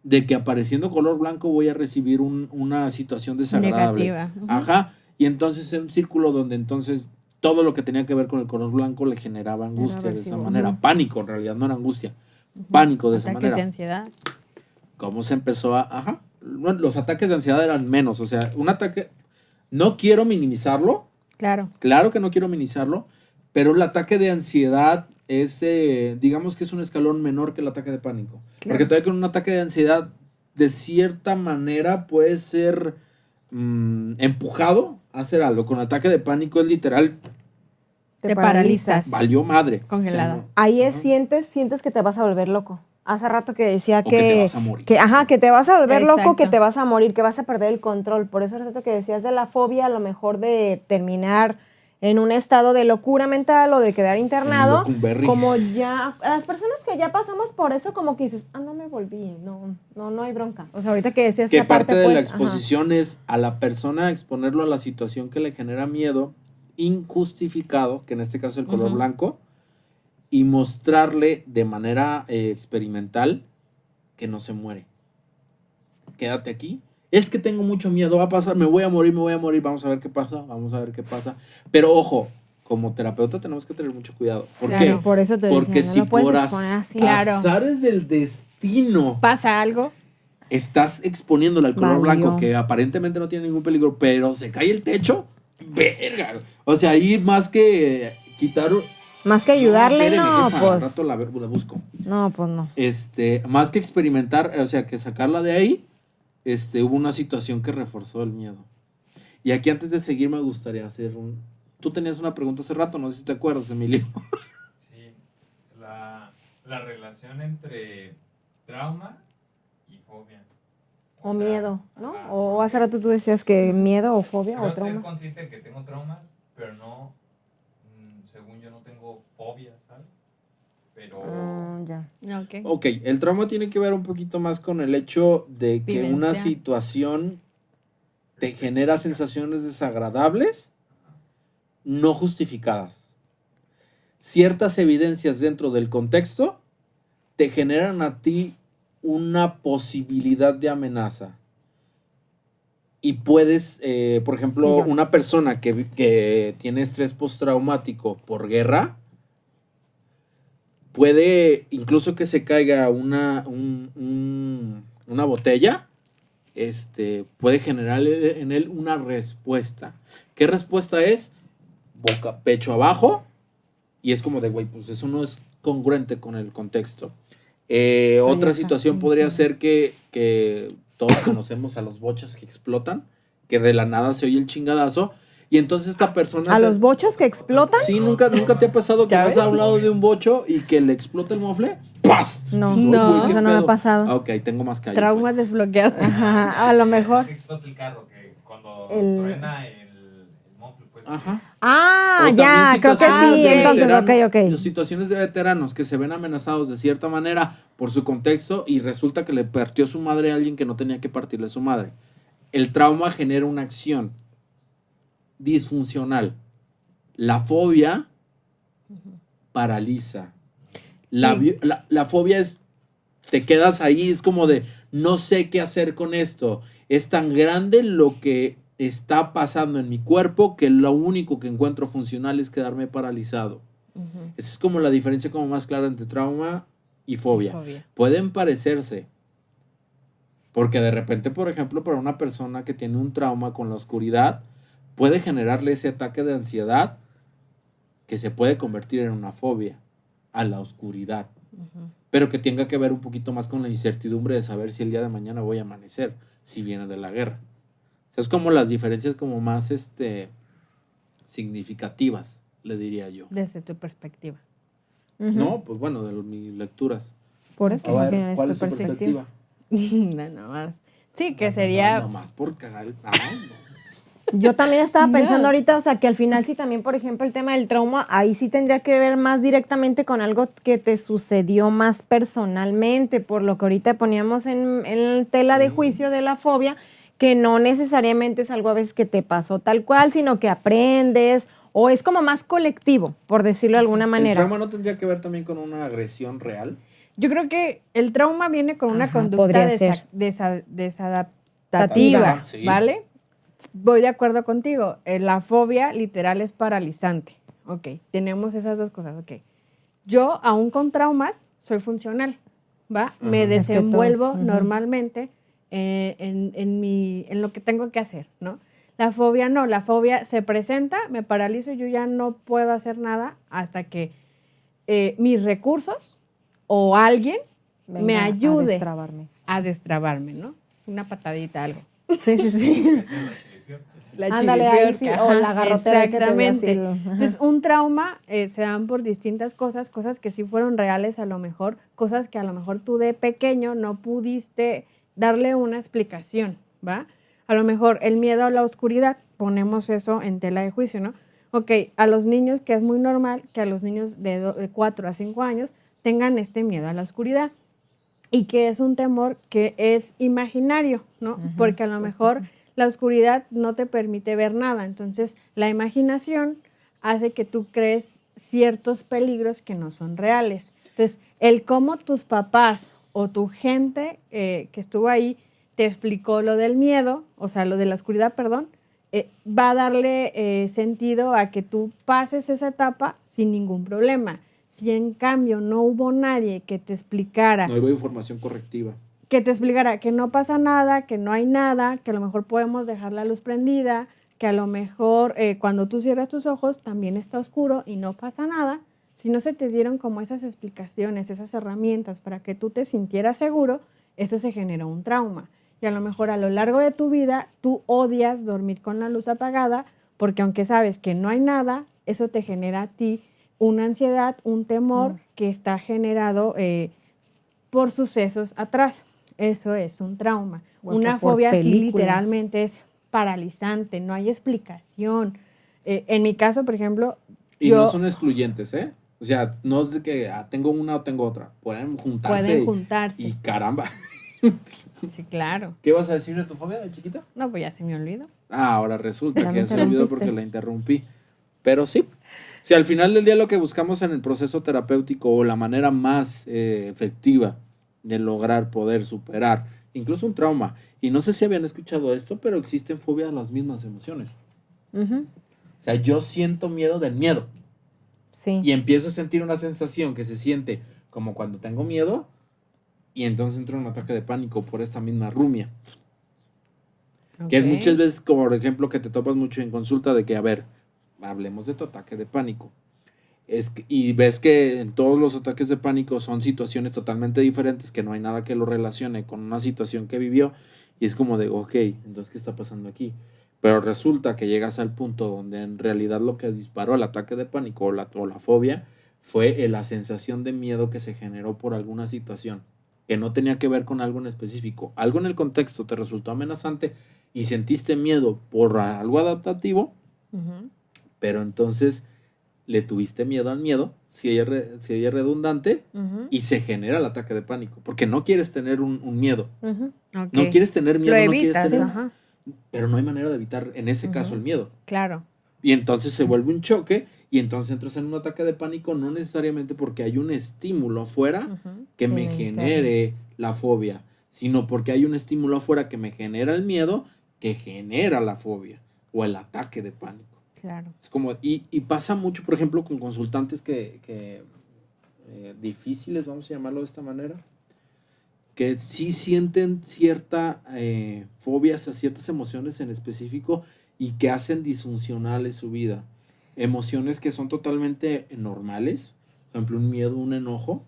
de que apareciendo color blanco voy a recibir una situación desagradable. Negativa. Ajá. Y entonces es un círculo donde entonces todo lo que tenía que ver con el color blanco le generaba angustia de esa manera. Pánico, en realidad, no era angustia. Pánico de esa manera. Ataques de ansiedad. ¿Cómo se empezó a...? Ajá. Bueno, los ataques de ansiedad eran menos. O sea, un ataque... No quiero minimizarlo. Claro. Claro que no quiero minimizarlo. Pero el ataque de ansiedad es... digamos que es un escalón menor que el ataque de pánico. Claro. Porque todavía con un ataque de ansiedad, de cierta manera, puede ser empujado a hacer algo. Con el ataque de pánico es literal... Te paralizas. Valió madre. Congelada. O sea, no. Ahí Ajá. sientes que te vas a volver loco. Hace rato que decía O que te vas a morir. que te vas a volver loco, Exacto. que te vas a morir, que vas a perder el control. Por eso hace rato que decías de la fobia, a lo mejor de terminar en un estado de locura mental o de quedar internado, Locumberri. como ya, las personas que ya pasamos por eso, como que dices, no me volví, no hay bronca. O sea, ahorita que decías Que esa parte, parte de la pues, ajá. exposición es a la persona exponerlo a la situación que le genera miedo injustificado, que en este caso el color Ujú. blanco, y mostrarle de manera experimental que no se muere. Quédate aquí. Es que tengo mucho miedo, va a pasar, me voy a morir, vamos a ver qué pasa. Pero ojo, como terapeuta tenemos que tener mucho cuidado. ¿Por Claro. qué? Por eso te Porque decía, si no lo puedes por exponer así. Claro. azares del destino ¿Pasa algo? estás exponiéndole al color Valió. blanco que aparentemente no tiene ningún peligro, pero se cae el techo, verga. O sea, ahí más que quitar... Más que ayudarle, espéreme, no, jefa, al pues, rato la busco. no, pues no. Más que experimentar, o sea, que sacarla de ahí, hubo una situación que reforzó el miedo. Y aquí antes de seguir me gustaría hacer un... Tú tenías una pregunta hace rato, no sé si te acuerdas, Emilio. Sí, la relación entre trauma y fobia. O sea, miedo, ¿no? ajá, O hace porque rato tú decías que miedo o fobia creo o ser trauma. consciente de que tengo traumas, pero no, según yo no tengo fobias, ¿sabes? Pero Ya. Ok. Ok, el trauma tiene que ver un poquito más con el hecho de que una Vivenciar. situación te genera sensaciones desagradables no justificadas. Ciertas evidencias dentro del contexto te generan a ti una posibilidad de amenaza. Y puedes, por ejemplo, Dígame. una persona que tiene estrés postraumático por guerra, puede, incluso que se caiga una botella, puede generar en él una respuesta. ¿Qué respuesta es? Pecho abajo, y es como de, güey, pues eso no es congruente con el contexto. Otra Alerta, situación podría ser que todos conocemos a los bochos que explotan, que de la nada se oye el chingadazo, y entonces esta persona... ¿A los bochos que explotan? Sí, ¿nunca te ha pasado que ¿Ya vas ves? a un lado de un bocho y que le explota el mofle? ¡Paz! No, Ay, No, güey, ¿qué eso no me ha pedo? pasado. Ah, ok, tengo más calle. Traumas pues. desbloqueados. Ajá, a lo mejor. que explota el carro, que cuando El- truena el mofle, pues. Ajá. Ah, O ya, también creo que situaciones sí, de entonces, veterano- ok. situaciones de veteranos que se ven amenazados de cierta manera por su contexto y resulta que le partió su madre a alguien que no tenía que partirle su madre. El trauma genera una acción disfuncional. La fobia paraliza. Sí. La fobia es, te quedas ahí, es como de, no sé qué hacer con esto. Es tan grande lo que está pasando en mi cuerpo que lo único que encuentro funcional es quedarme paralizado. Ujú. Esa es como la diferencia como más clara entre trauma y fobia. Fobia. Pueden parecerse. Porque de repente, por ejemplo, para una persona que tiene un trauma con la oscuridad, puede generarle ese ataque de ansiedad que se puede convertir en una fobia a la oscuridad. Ujú. Pero que tenga que ver un poquito más con la incertidumbre de saber si el día de mañana voy a amanecer, si viene de la guerra. O sea, es como las diferencias como más significativas, le diría yo. Desde tu perspectiva. Ujú. No, pues bueno, de mis lecturas. Por eso, A al ver, final es ¿cuál tu es su perspectiva? No, no más. Sí, que sería. No, más por cagar el... Ay, no. Yo también estaba pensando No. ahorita, o sea, que al final sí también, por ejemplo, el tema del trauma, ahí sí tendría que ver más directamente con algo que te sucedió más personalmente, por lo que ahorita poníamos en tela de Sí. juicio de la fobia, que no necesariamente es algo a veces que te pasó tal cual, sino que aprendes, o es como más colectivo, por decirlo de alguna ¿El manera. trauma no tendría que ver también con una agresión real? Yo creo que el trauma viene con una Ajá, conducta podría ser. desadaptativa, Ajá, sí. ¿vale? Voy de acuerdo contigo. La fobia literal es paralizante. Ok, tenemos esas dos cosas. Ok. Yo, aún con traumas, soy funcional, ¿va? Me Ajá. Es que desenvuelvo todos, ujú. normalmente en lo que tengo que hacer, ¿no? La fobia no, la fobia se presenta, me paralizo y yo ya no puedo hacer nada hasta que mis recursos o alguien me Venga, ayude a destrabarme. a destrabarme, ¿no? Una patadita, algo. Sí, sí, sí. Esa es la chilipiorca. La Ándale, ahí chiripiorca, sí, o ajá, la garrotera que te dé así. exactamente. Ajá. Entonces, un trauma se dan por distintas cosas que sí fueron reales a lo mejor, cosas que a lo mejor tú de pequeño no pudiste darle una explicación, ¿va? A lo mejor el miedo a la oscuridad, ponemos eso en tela de juicio, ¿no? ok, a los niños, que es muy normal que a los niños de 4 a 5 años tengan este miedo a la oscuridad y que es un temor que es imaginario, ¿no? Porque a lo mejor la oscuridad no te permite ver nada, entonces la imaginación hace que tú crees ciertos peligros que no son reales. Entonces, el cómo tus papás o tu gente que estuvo ahí te explicó lo del miedo, o sea, lo de la oscuridad, perdón, va a darle sentido a que tú pases esa etapa sin ningún problema. Si en cambio no hubo nadie que te explicara, No hubo información correctiva. que te explicara que no pasa nada, que no hay nada, que a lo mejor podemos dejar la luz prendida, que a lo mejor cuando tú cierras tus ojos también está oscuro y no pasa nada. Si no se te dieron como esas explicaciones, esas herramientas para que tú te sintieras seguro, eso se generó un trauma. Y a lo mejor a lo largo de tu vida tú odias dormir con la luz apagada porque aunque sabes que no hay nada, eso te genera a ti una ansiedad, un temor que está generado por sucesos atrás. Eso es un trauma. O hasta Una por fobia sí, películas. literalmente es paralizante, no hay explicación. En mi caso, por ejemplo, Y yo... no son excluyentes, ¿eh? O sea, no es de que tengo una o tengo otra. Pueden juntarse. Pueden juntarse. Y caramba. Sí, claro. ¿Qué vas a decir de tu fobia de chiquita? No, pues ya se me olvidó. Ahora resulta Ya que me se olvidó interrumpiste. porque la interrumpí. Pero sí. Si al final del día lo que buscamos en el proceso terapéutico o la manera más efectiva de lograr poder superar incluso un trauma, y no sé si habían escuchado esto, pero existen fobias a las mismas emociones. Ujú. O sea, yo siento miedo del miedo Sí. y empiezo a sentir una sensación que se siente como cuando tengo miedo y entonces entro en un ataque de pánico por esta misma rumia. Que es Ok. muchas veces, como por ejemplo, que te topas mucho en consulta de que, a ver, hablemos de tu ataque de pánico. Y ves que en todos los ataques de pánico son situaciones totalmente diferentes, que no hay nada que lo relacione con una situación que vivió. Y es como de, ok, entonces, ¿qué está pasando aquí? Pero resulta que llegas al punto donde en realidad lo que disparó el ataque de pánico o la fobia fue la sensación de miedo que se generó por alguna situación que no tenía que ver con algo en específico. Algo en el contexto te resultó amenazante y sentiste miedo por algo adaptativo, Ujú. pero entonces le tuviste miedo al miedo, si oye redundante, Ujú. y se genera el ataque de pánico, porque no quieres tener un miedo. Ujú. Ok. No quieres tener miedo, Lo no quieres evitas, tener... ajá. Pero no hay manera de evitar, en ese caso, Ujú. el miedo. Claro. Y entonces se vuelve un choque y entonces entras en un ataque de pánico, no necesariamente porque hay un estímulo afuera Ujú. que Sí, me interno. genere la fobia, sino porque hay un estímulo afuera que me genera el miedo, que genera la fobia o el ataque de pánico. Claro. Es como, y pasa mucho, por ejemplo, con consultantes que difíciles, vamos a llamarlo de esta manera, que sí sienten cierta fobias a ciertas emociones en específico y que hacen disfuncionales su vida. Emociones que son totalmente normales, por ejemplo, un miedo, un enojo,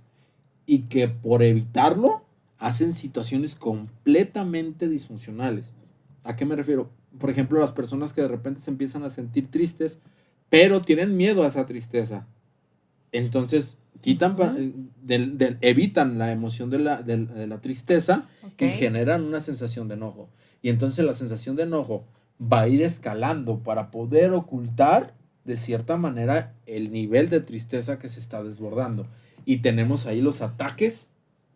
y que por evitarlo hacen situaciones completamente disfuncionales. ¿A qué me refiero? Por ejemplo, las personas que de repente se empiezan a sentir tristes, pero tienen miedo a esa tristeza. Entonces, evitan la emoción de la tristeza Ok. y generan una sensación de enojo. Y entonces la sensación de enojo va a ir escalando para poder ocultar de cierta manera el nivel de tristeza que se está desbordando. Y tenemos ahí los ataques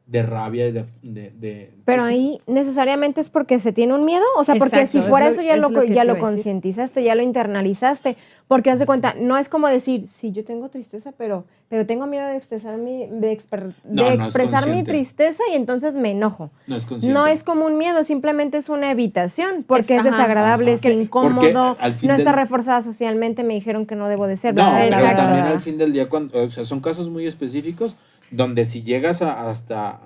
de rabia y Pero ahí necesariamente es porque se tiene un miedo, o sea, porque Exacto, si fuera es eso lo- ya es lo, lo que ya te lo iba a decir. concientizaste, ya lo internalizaste, porque haz de cuenta, no es como decir, sí, yo tengo tristeza, pero tengo miedo de expresar No es expresar mi consciente. tristeza y entonces me enojo. No es consciente. No es como un miedo, simplemente es una evitación, porque es Ajá. desagradable, Ajá. es incómodo, Porque al fin no está del- reforzada socialmente, me dijeron que no debo de ser. No, bla, bla, pero bla, bla, también bla. al fin del día, o sea, son casos muy específicos donde si llegas hasta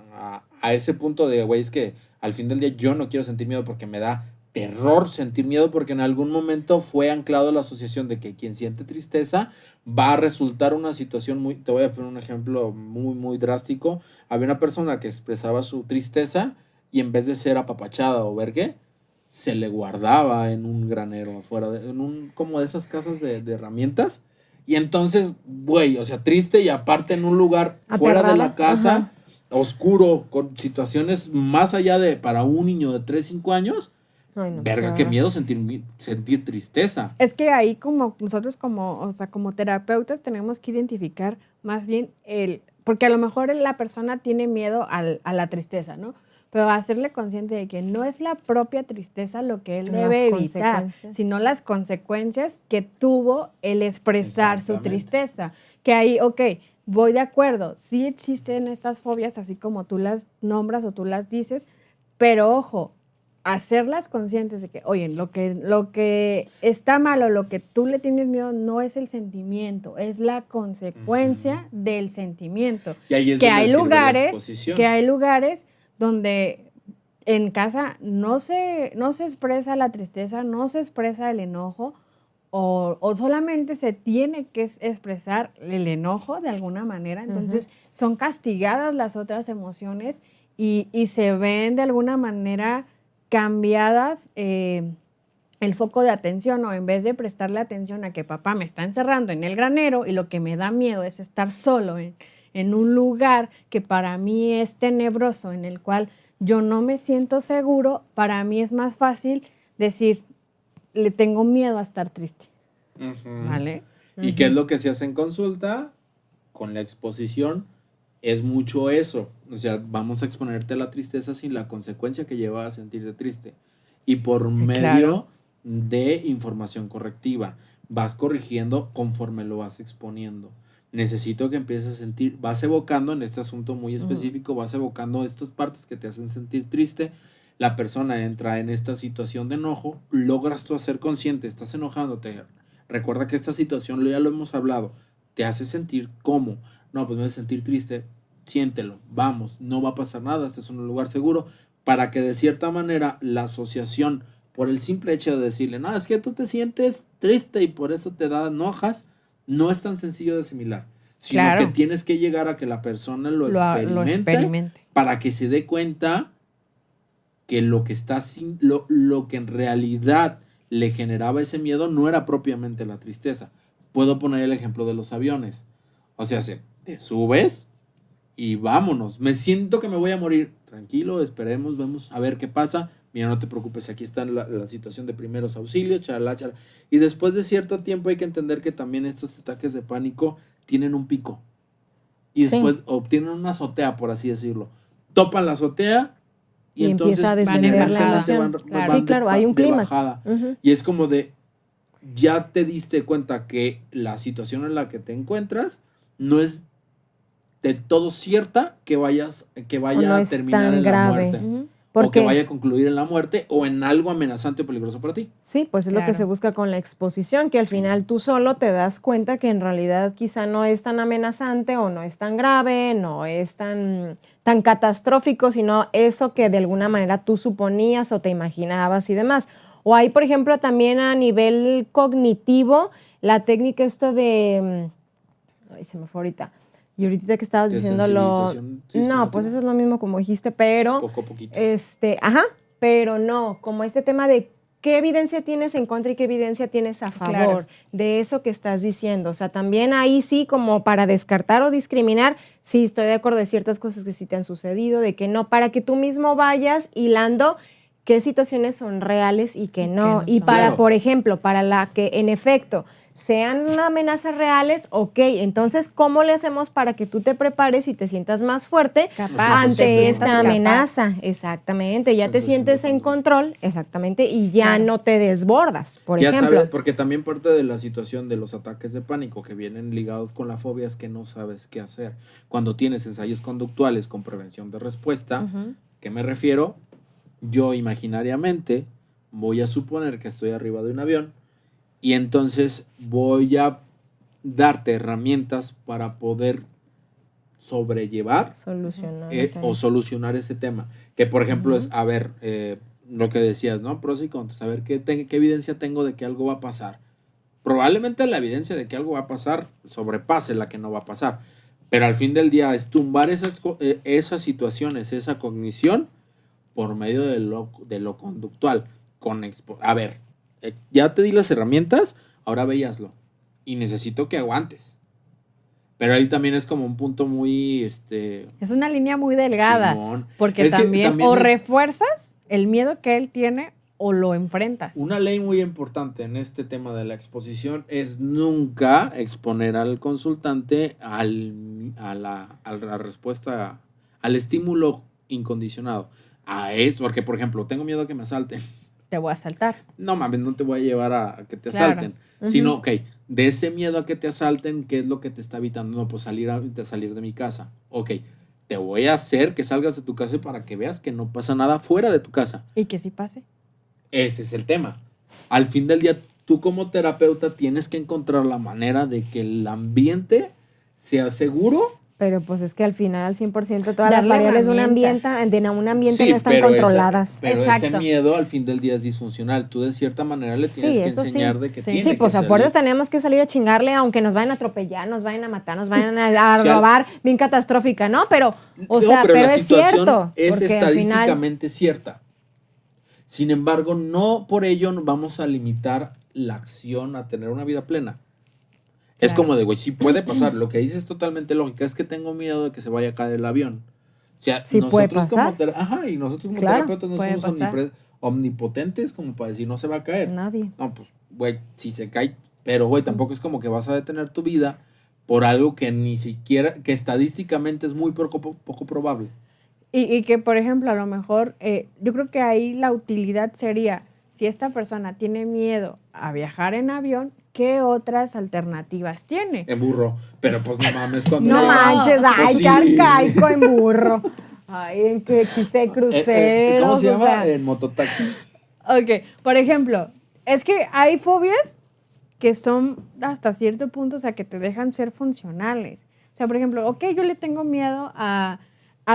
a ese punto de, güey, es que al fin del día yo no quiero sentir miedo porque me da terror sentir miedo porque en algún momento fue anclado la asociación de que quien siente tristeza va a resultar una situación muy, te voy a poner un ejemplo muy, muy drástico. Había una persona que expresaba su tristeza y en vez de ser apapachada o ver qué, se le guardaba en un granero afuera, como de esas casas de herramientas. Y entonces, güey, o sea, triste y aparte en un lugar fuera de la Aterrada, casa, ajá. oscuro, con situaciones más allá de para un niño de 3, 5 años, Ay, no, Verga, qué qué horror. miedo sentir tristeza. Es que ahí como nosotros como terapeutas tenemos que identificar más bien porque a lo mejor la persona tiene miedo a la tristeza, ¿no? Pero hacerle consciente de que no es la propia tristeza lo que él Las debe evitar, consecuencias. sino las consecuencias que tuvo el expresar su Exactamente. tristeza. Que ahí, ok, voy de acuerdo, sí existen estas fobias, así como tú las nombras o tú las dices, pero ojo, hacerlas conscientes de que, oye, lo que está mal o lo que tú le tienes miedo no es el sentimiento, es la consecuencia del sentimiento. Y ahí es Que donde hay sirve la lugares, exposición. que hay lugares donde en casa no se expresa la tristeza, no se expresa el enojo, o solamente se tiene que expresar el enojo de alguna manera. Entonces, son castigadas las otras emociones y se ven de alguna manera cambiadas el foco de atención, o en vez de prestarle atención a que papá me está encerrando en el granero y lo que me da miedo es estar solo en un lugar que para mí es tenebroso, en el cual yo no me siento seguro, para mí es más fácil decir, le tengo miedo a estar triste, Ujú. ¿vale? ¿Y qué es lo que se hace en consulta? Con la exposición es mucho eso. O sea, vamos a exponerte la tristeza sin la consecuencia que lleva a sentirte triste. Y por medio Claro. de información correctiva. Vas corrigiendo conforme lo vas exponiendo. Necesito que empieces a sentir, vas evocando en este asunto muy específico, vas evocando estas partes que te hacen sentir triste. La persona entra en esta situación de enojo, logras tú hacer consciente, estás enojándote. Recuerda que esta situación, ya lo hemos hablado, te hace sentir cómo. No, pues me hace sentir triste, siéntelo, vamos, no va a pasar nada, este es un lugar seguro, para que de cierta manera la asociación, por el simple hecho de decirle, no, es que tú te sientes triste y por eso te da enojas, no es tan sencillo de asimilar, sino Claro. que tienes que llegar a que la persona lo experimente para que se dé cuenta que lo que está lo que en realidad le generaba ese miedo no era propiamente la tristeza. Puedo poner el ejemplo de los aviones. O sea, te subes y vámonos. Me siento que me voy a morir. Tranquilo, esperemos, vemos a ver qué pasa. Mira, no te preocupes, aquí está la situación de primeros auxilios, charla. Y después de cierto tiempo hay que entender que también estos ataques de pánico tienen un pico. Y después obtienen una azotea, por así decirlo. Topan la azotea y entonces empieza a descender la inmediatamente emoción. Claro. Sí, claro, hay un clímax. bajada. Y es como de, ya te diste cuenta que la situación en la que te encuentras no es de todo cierta que vaya no a es terminar tan en grave. la muerte. ¿Por O que qué? vaya a concluir en la muerte o en algo amenazante o peligroso para ti. Sí, pues es lo que Claro. se busca con la exposición, que al final tú solo te das cuenta que en realidad quizá no es tan amenazante o no es tan grave, no es tan catastrófico, sino eso que de alguna manera tú suponías o te imaginabas y demás. O hay, por ejemplo, también a nivel cognitivo, la técnica esta de... Ay, se me fue ahorita. Y ahorita que estabas ¿De diciéndolo... sensibilización No, sistemática? pues eso es lo mismo como dijiste, pero... Poco a poquito. Pero no, como este tema de qué evidencia tienes en contra y qué evidencia tienes a favor Claro. de eso que estás diciendo. O sea, también ahí sí, como para descartar o discriminar, sí estoy de acuerdo de ciertas cosas que sí te han sucedido, de que no, para que tú mismo vayas hilando qué situaciones son reales y que no. no Y son. para, Claro. por ejemplo, para la que en efecto sean amenazas reales, ok, entonces, ¿cómo le hacemos para que tú te prepares y te sientas más fuerte Capaz. ante de esta control. amenaza? Exactamente, ya te Sensación de sientes en control. control, exactamente, y ya Claro. no te desbordas, por Ya ejemplo. sabes, porque también parte de la situación de los ataques de pánico que vienen ligados con la fobia es que no sabes qué hacer. Cuando tienes ensayos conductuales con prevención de respuesta, ¿qué me refiero? Yo imaginariamente voy a suponer que estoy arriba de un avión y entonces voy a darte herramientas para poder sobrellevar Solucionar. o solucionar ese tema. Que por ejemplo es, a ver, lo que decías, ¿no? Pros y contras, a ver qué evidencia tengo de que algo va a pasar. Probablemente la evidencia de que algo va a pasar sobrepase la que no va a pasar. Pero al fin del día es tumbar esas situaciones, esa cognición por medio de lo conductual. A ver, ya te di las herramientas, ahora véaslo. Y necesito que aguantes. Pero ahí también es como un punto muy, Es una línea muy delgada. Simón. Porque Es que también también o es- refuerzas el miedo que él tiene o lo enfrentas. Una ley muy importante en este tema de la exposición es nunca exponer al consultante a la respuesta, al estímulo incondicionado. A eso, porque por ejemplo, tengo miedo a que me asalten. Te voy a asaltar. No mames, no te voy a llevar a que te Claro. asalten. Sino, ok, de ese miedo a que te asalten, ¿qué es lo que te está evitando? No, pues salir de mi casa. Ok, te voy a hacer que salgas de tu casa para que veas que no pasa nada fuera de tu casa. Y que sí pase. Ese es el tema. Al fin del día, tú como terapeuta tienes que encontrar la manera de que el ambiente sea seguro. Pero pues es que al final, al 100%, todas Darle las variables de un herramientas. ambiente Sí, no están pero controladas. pero ese Exacto. miedo al fin del día es disfuncional. Tú de cierta manera le tienes Sí, que eso sí. enseñar de que Sí. tiene Sí, pues que a salir. fuerzas tenemos que salir a chingarle, aunque nos vayan a atropellar, nos vayan a matar, nos vayan a Sí, robar, bien catastrófica, ¿no? Pero, o No, sea, pero la es situación cierto. es porque al final, estadísticamente cierta. Sin embargo, no por ello nos vamos a limitar la acción a tener una vida plena. Es Claro. como de, güey, sí puede pasar. Lo que dices es totalmente lógico. Es que tengo miedo de que se vaya a caer el avión. O sea, Sí puede nosotros como, pasar. y nosotros como Claro, terapeutas no puede somos pasar. omnipotentes como para decir no se va a caer. nadie. No, pues, güey, si se cae. Pero, güey, tampoco es como que vas a detener tu vida por algo que ni siquiera, que estadísticamente es muy poco probable. Y que, por ejemplo, a lo mejor, yo creo que ahí la utilidad sería, si esta persona tiene miedo a viajar en avión, ¿qué otras alternativas tiene? En burro. Pero pues no mames, cuando No No, manches, pues ay, sí. qué arcaico en burro. Ay, en que existe cruceros. ¿Cómo se o llama? sea, En mototaxi. Ok, por ejemplo, es que hay fobias que son hasta cierto punto, o sea, que te dejan ser funcionales. O sea, por ejemplo, ok, yo le tengo miedo a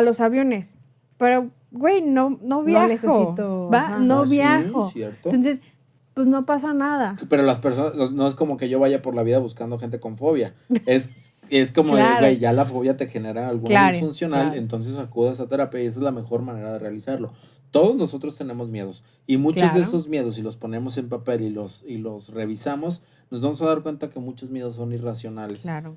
los aviones, pero, güey, no viajo. necesito, ¿va? ajá. No Ah, sí, viajo. cierto. Entonces, pues no pasa nada. Pero las personas, no es como que yo vaya por la vida buscando gente con fobia. Es como de, Claro. güey, ya la fobia te genera alguna Claro, disfuncional, claro. entonces acudas a terapia y esa es la mejor manera de realizarlo. Todos nosotros tenemos miedos y muchos de Claro. esos miedos, si los ponemos en papel y los revisamos, nos vamos a dar cuenta que muchos miedos son irracionales Claro.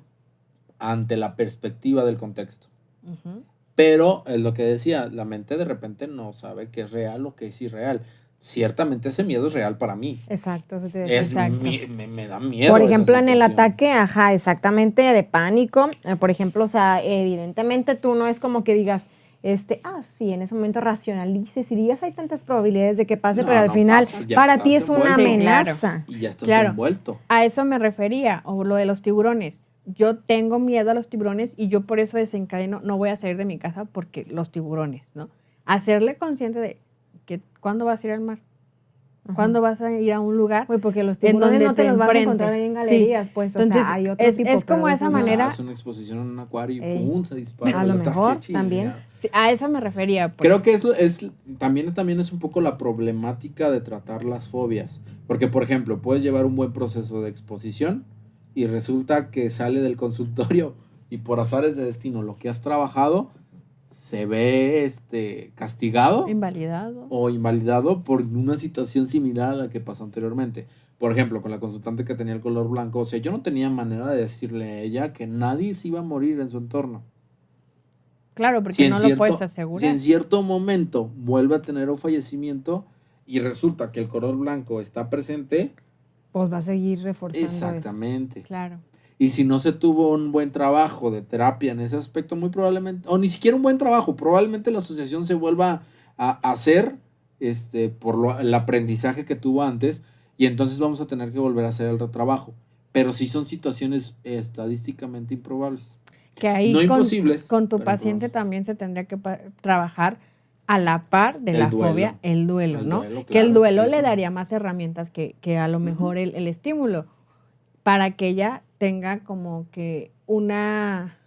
ante la perspectiva del contexto. Ujú. Pero es lo que decía, la mente de repente no sabe qué es real o qué es irreal. Ciertamente ese miedo es real para mí. exacto, eso te iba a decir. Exacto. Me da miedo. Por esa ejemplo, en el situación. ataque, ajá, exactamente, de pánico. Por ejemplo, o sea, evidentemente tú no es como que digas, sí, en ese momento racionalices y digas, hay tantas probabilidades de que pase, No, pero al no final pasa, ya para estás ti es una envuelto. Sí, claro. amenaza. Y ya estás Claro. envuelto. A eso me refería, o lo de los tiburones. Yo tengo miedo a los tiburones y yo por eso desencadeno, no voy a salir de mi casa porque los tiburones, ¿no? Hacerle consciente de que cuándo vas a ir al mar, Ajá. cuándo vas a ir a un lugar. Güey, porque los en tiburones donde no te te los vas a enfrentes. encontrar ahí en Sí. galerías, pues, Entonces, o sea, hay otro es tipo. como pero esa esos no. manera- Hace una exposición en un acuario y Ey. ¡pum! Se dispara. A el lo ataque, mejor, chinga. también. Sí, a eso me refería. pues. Creo que también es un poco la problemática de tratar las fobias. Porque, por ejemplo, puedes llevar un buen proceso de exposición y resulta que sale del consultorio y por azares de destino lo que has trabajado se ve castigado Invalidado. o invalidado por una situación similar a la que pasó anteriormente. Por ejemplo, con la consultante que tenía el color blanco, o sea, yo no tenía manera de decirle a ella que nadie se iba a morir en su entorno. Claro, porque Si en no lo cierto- puedes Si asegurar. en cierto momento vuelve a tener un fallecimiento y resulta que el color blanco está presente, Pues va a seguir reforzando eso. exactamente. Claro. Y si no se tuvo un buen trabajo de terapia en ese aspecto, muy probablemente, o ni siquiera un buen trabajo, probablemente la asociación se vuelva a hacer por el aprendizaje que tuvo antes y entonces vamos a tener que volver a hacer el retrabajo. Pero sí son situaciones estadísticamente improbables. Que ahí No con, imposibles, con tu pero paciente improbables. también se tendría que trabajar a la par de El la duelo. fobia, el duelo, El ¿no? duelo, Que el claro, duelo sí, le sí. daría más herramientas que a lo mejor el estímulo, para que ella tenga como que una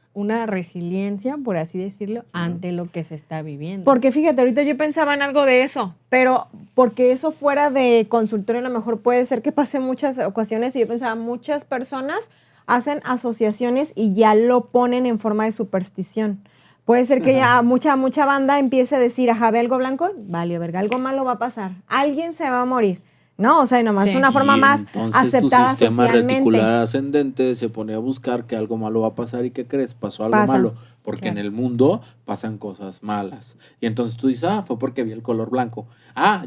resiliencia, por así decirlo, ante lo que se está viviendo. Porque fíjate, ahorita yo pensaba en algo de eso, pero porque eso fuera de consultorio, a lo mejor puede ser que pase en muchas ocasiones y yo pensaba, muchas personas hacen asociaciones y ya lo ponen en forma de superstición. Puede ser que ya mucha banda empiece a decir, ajá, ve algo blanco, vale, verga, algo malo va a pasar, alguien se va a morir. No, o sea, nomás Sí. una forma Y más entonces aceptada tu sistema socialmente. reticular ascendente se pone a buscar que algo malo va a pasar y ¿qué crees? Pasó algo Pasa. malo. porque en Claro. el mundo pasan cosas malas. Y entonces tú dices, fue porque vi el color blanco.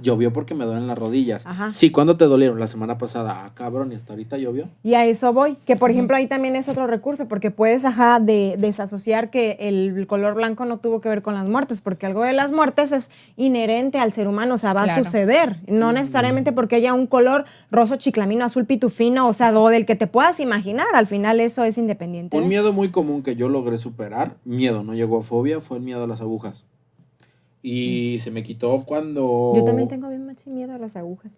Llovió porque me duelen las rodillas. Ajá. Sí, ¿cuándo te dolieron? La semana pasada. Cabrón, ¿y hasta ahorita llovió? Y a eso voy, que por ejemplo ahí también es otro recurso, porque puedes, desasociar que el color blanco no tuvo que ver con las muertes, porque algo de las muertes es inherente al ser humano, o sea, va Claro. a suceder, no necesariamente porque haya un color roso, chiclamino, azul, pitufino, o sea, o del que te puedas imaginar, al final eso es independiente. Un miedo muy común que yo logré superar, miedo, no llegó a fobia, fue el miedo a las agujas. Y se me quitó cuando... Yo también tengo bien machi miedo a las agujas.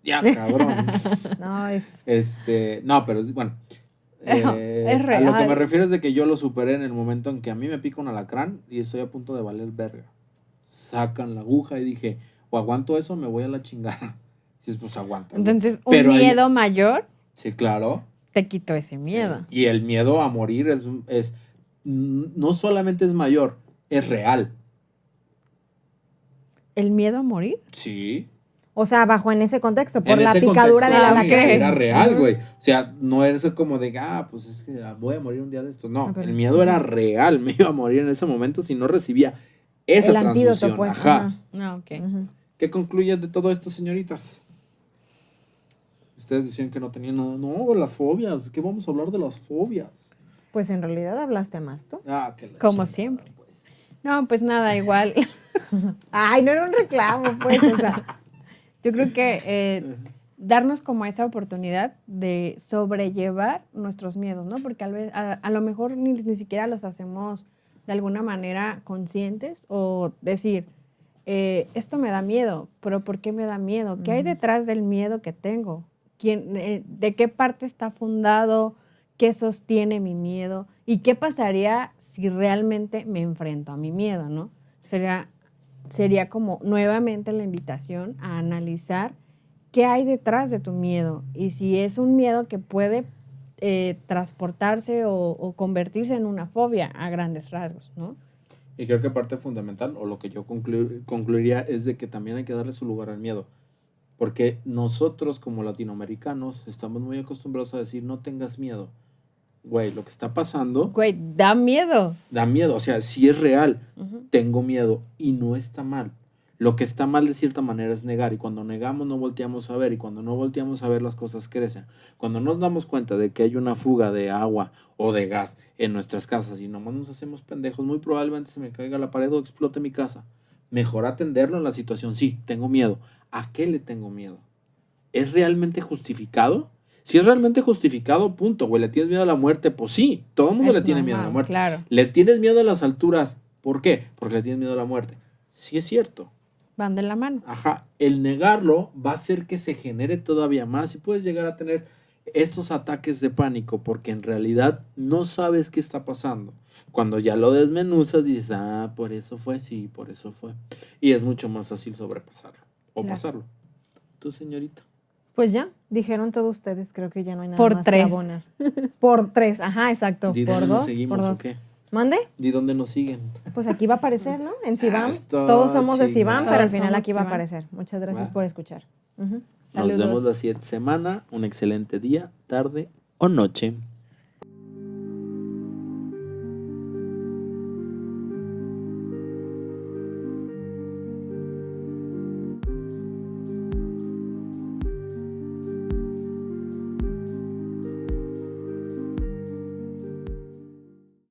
Ya, cabrón. No, es... No, pero bueno. Es A lo que me real. refiero es de que yo lo superé en el momento en que a mí me pica un alacrán y estoy a punto de valer verga. Sacan la aguja y dije, o aguanto eso o me voy a la chingada. Sí, pues aguanta. Entonces, un Pero ahí- miedo mayor Sí, claro. te quitó ese miedo. Sí. Y el miedo a morir no solamente es mayor, es real. ¿El miedo a morir? Sí. O sea, bajo en ese contexto, por En la ese picadura de contexto, la sí, aguja. era real, Ujú. güey. O sea, no es como de, pues es que voy a morir un día de esto. No, Ah, pero- el miedo era real. Me iba a morir en ese momento si no recibía esa El antídoto, transfusión. pues. Ajá. No, ok. Ujú. ¿Qué concluyen de todo esto, señoritas? Ustedes decían que no tenían nada. No, las fobias. ¿Qué vamos a hablar de las fobias? Pues en realidad hablaste más tú. Que la Como chingada, siempre. pues. No, pues nada, igual. Ay, no era un reclamo, pues, o sea. Yo creo que darnos como esa oportunidad de sobrellevar nuestros miedos, ¿no? Porque a lo mejor ni siquiera los hacemos de alguna manera conscientes o decir, esto me da miedo, pero ¿por qué me da miedo? ¿Qué hay detrás del miedo que tengo? ¿De qué parte está fundado? ¿Qué sostiene mi miedo? ¿Y qué pasaría si realmente me enfrento a mi miedo, ¿no? Sería como nuevamente la invitación a analizar qué hay detrás de tu miedo y si es un miedo que puede transportarse o convertirse en una fobia a grandes rasgos, ¿no? Y creo que parte fundamental, o lo que yo concluiría, es de que también hay que darle su lugar al miedo. Porque nosotros como latinoamericanos estamos muy acostumbrados a decir, no tengas miedo. Güey, lo que está pasando Güey, da miedo. da miedo. O sea, si es real, Ujú. tengo miedo y no está mal. Lo que está mal de cierta manera es negar, y cuando negamos no volteamos a ver, y cuando no volteamos a ver las cosas crecen. Cuando nos damos cuenta de que hay una fuga de agua o de gas en nuestras casas y nomás nos hacemos pendejos, muy probablemente se me caiga la pared o explote mi casa. Mejor atenderlo en la situación. Sí, tengo miedo. ¿A qué le tengo miedo? ¿Es realmente justificado? Si es realmente justificado, punto, güey. ¿Le tienes miedo a la muerte? Pues sí, todo el mundo Es le tiene miedo a la normal, muerte. claro. ¿Le tienes miedo a las alturas? ¿Por qué? Porque le tienes miedo a la muerte. Sí es cierto. Van de la mano. Ajá, el negarlo va a hacer que se genere todavía más y puedes llegar a tener estos ataques de pánico porque en realidad no sabes qué está pasando. Cuando ya lo desmenuzas dices, por eso fue, sí, por eso fue. Y es mucho más fácil sobrepasarlo o Claro. pasarlo. Tú, señorita. Pues ya, dijeron todos ustedes, creo que ya no hay nada Por más tres. que abonar. Por 3, ajá, exacto. ¿Di Por dónde nos 2, seguimos por o 2. qué? ¿Mande? ¿Di dónde nos siguen? Pues aquí va a aparecer, ¿no? En Sibam. Esto, Todos somos de Sibam, chingada. pero al Todos final somos aquí va a Sibam. aparecer. Muchas gracias Va. por escuchar. Ujú. Nos Saludos. vemos la siguiente semana. Un excelente día, tarde o noche.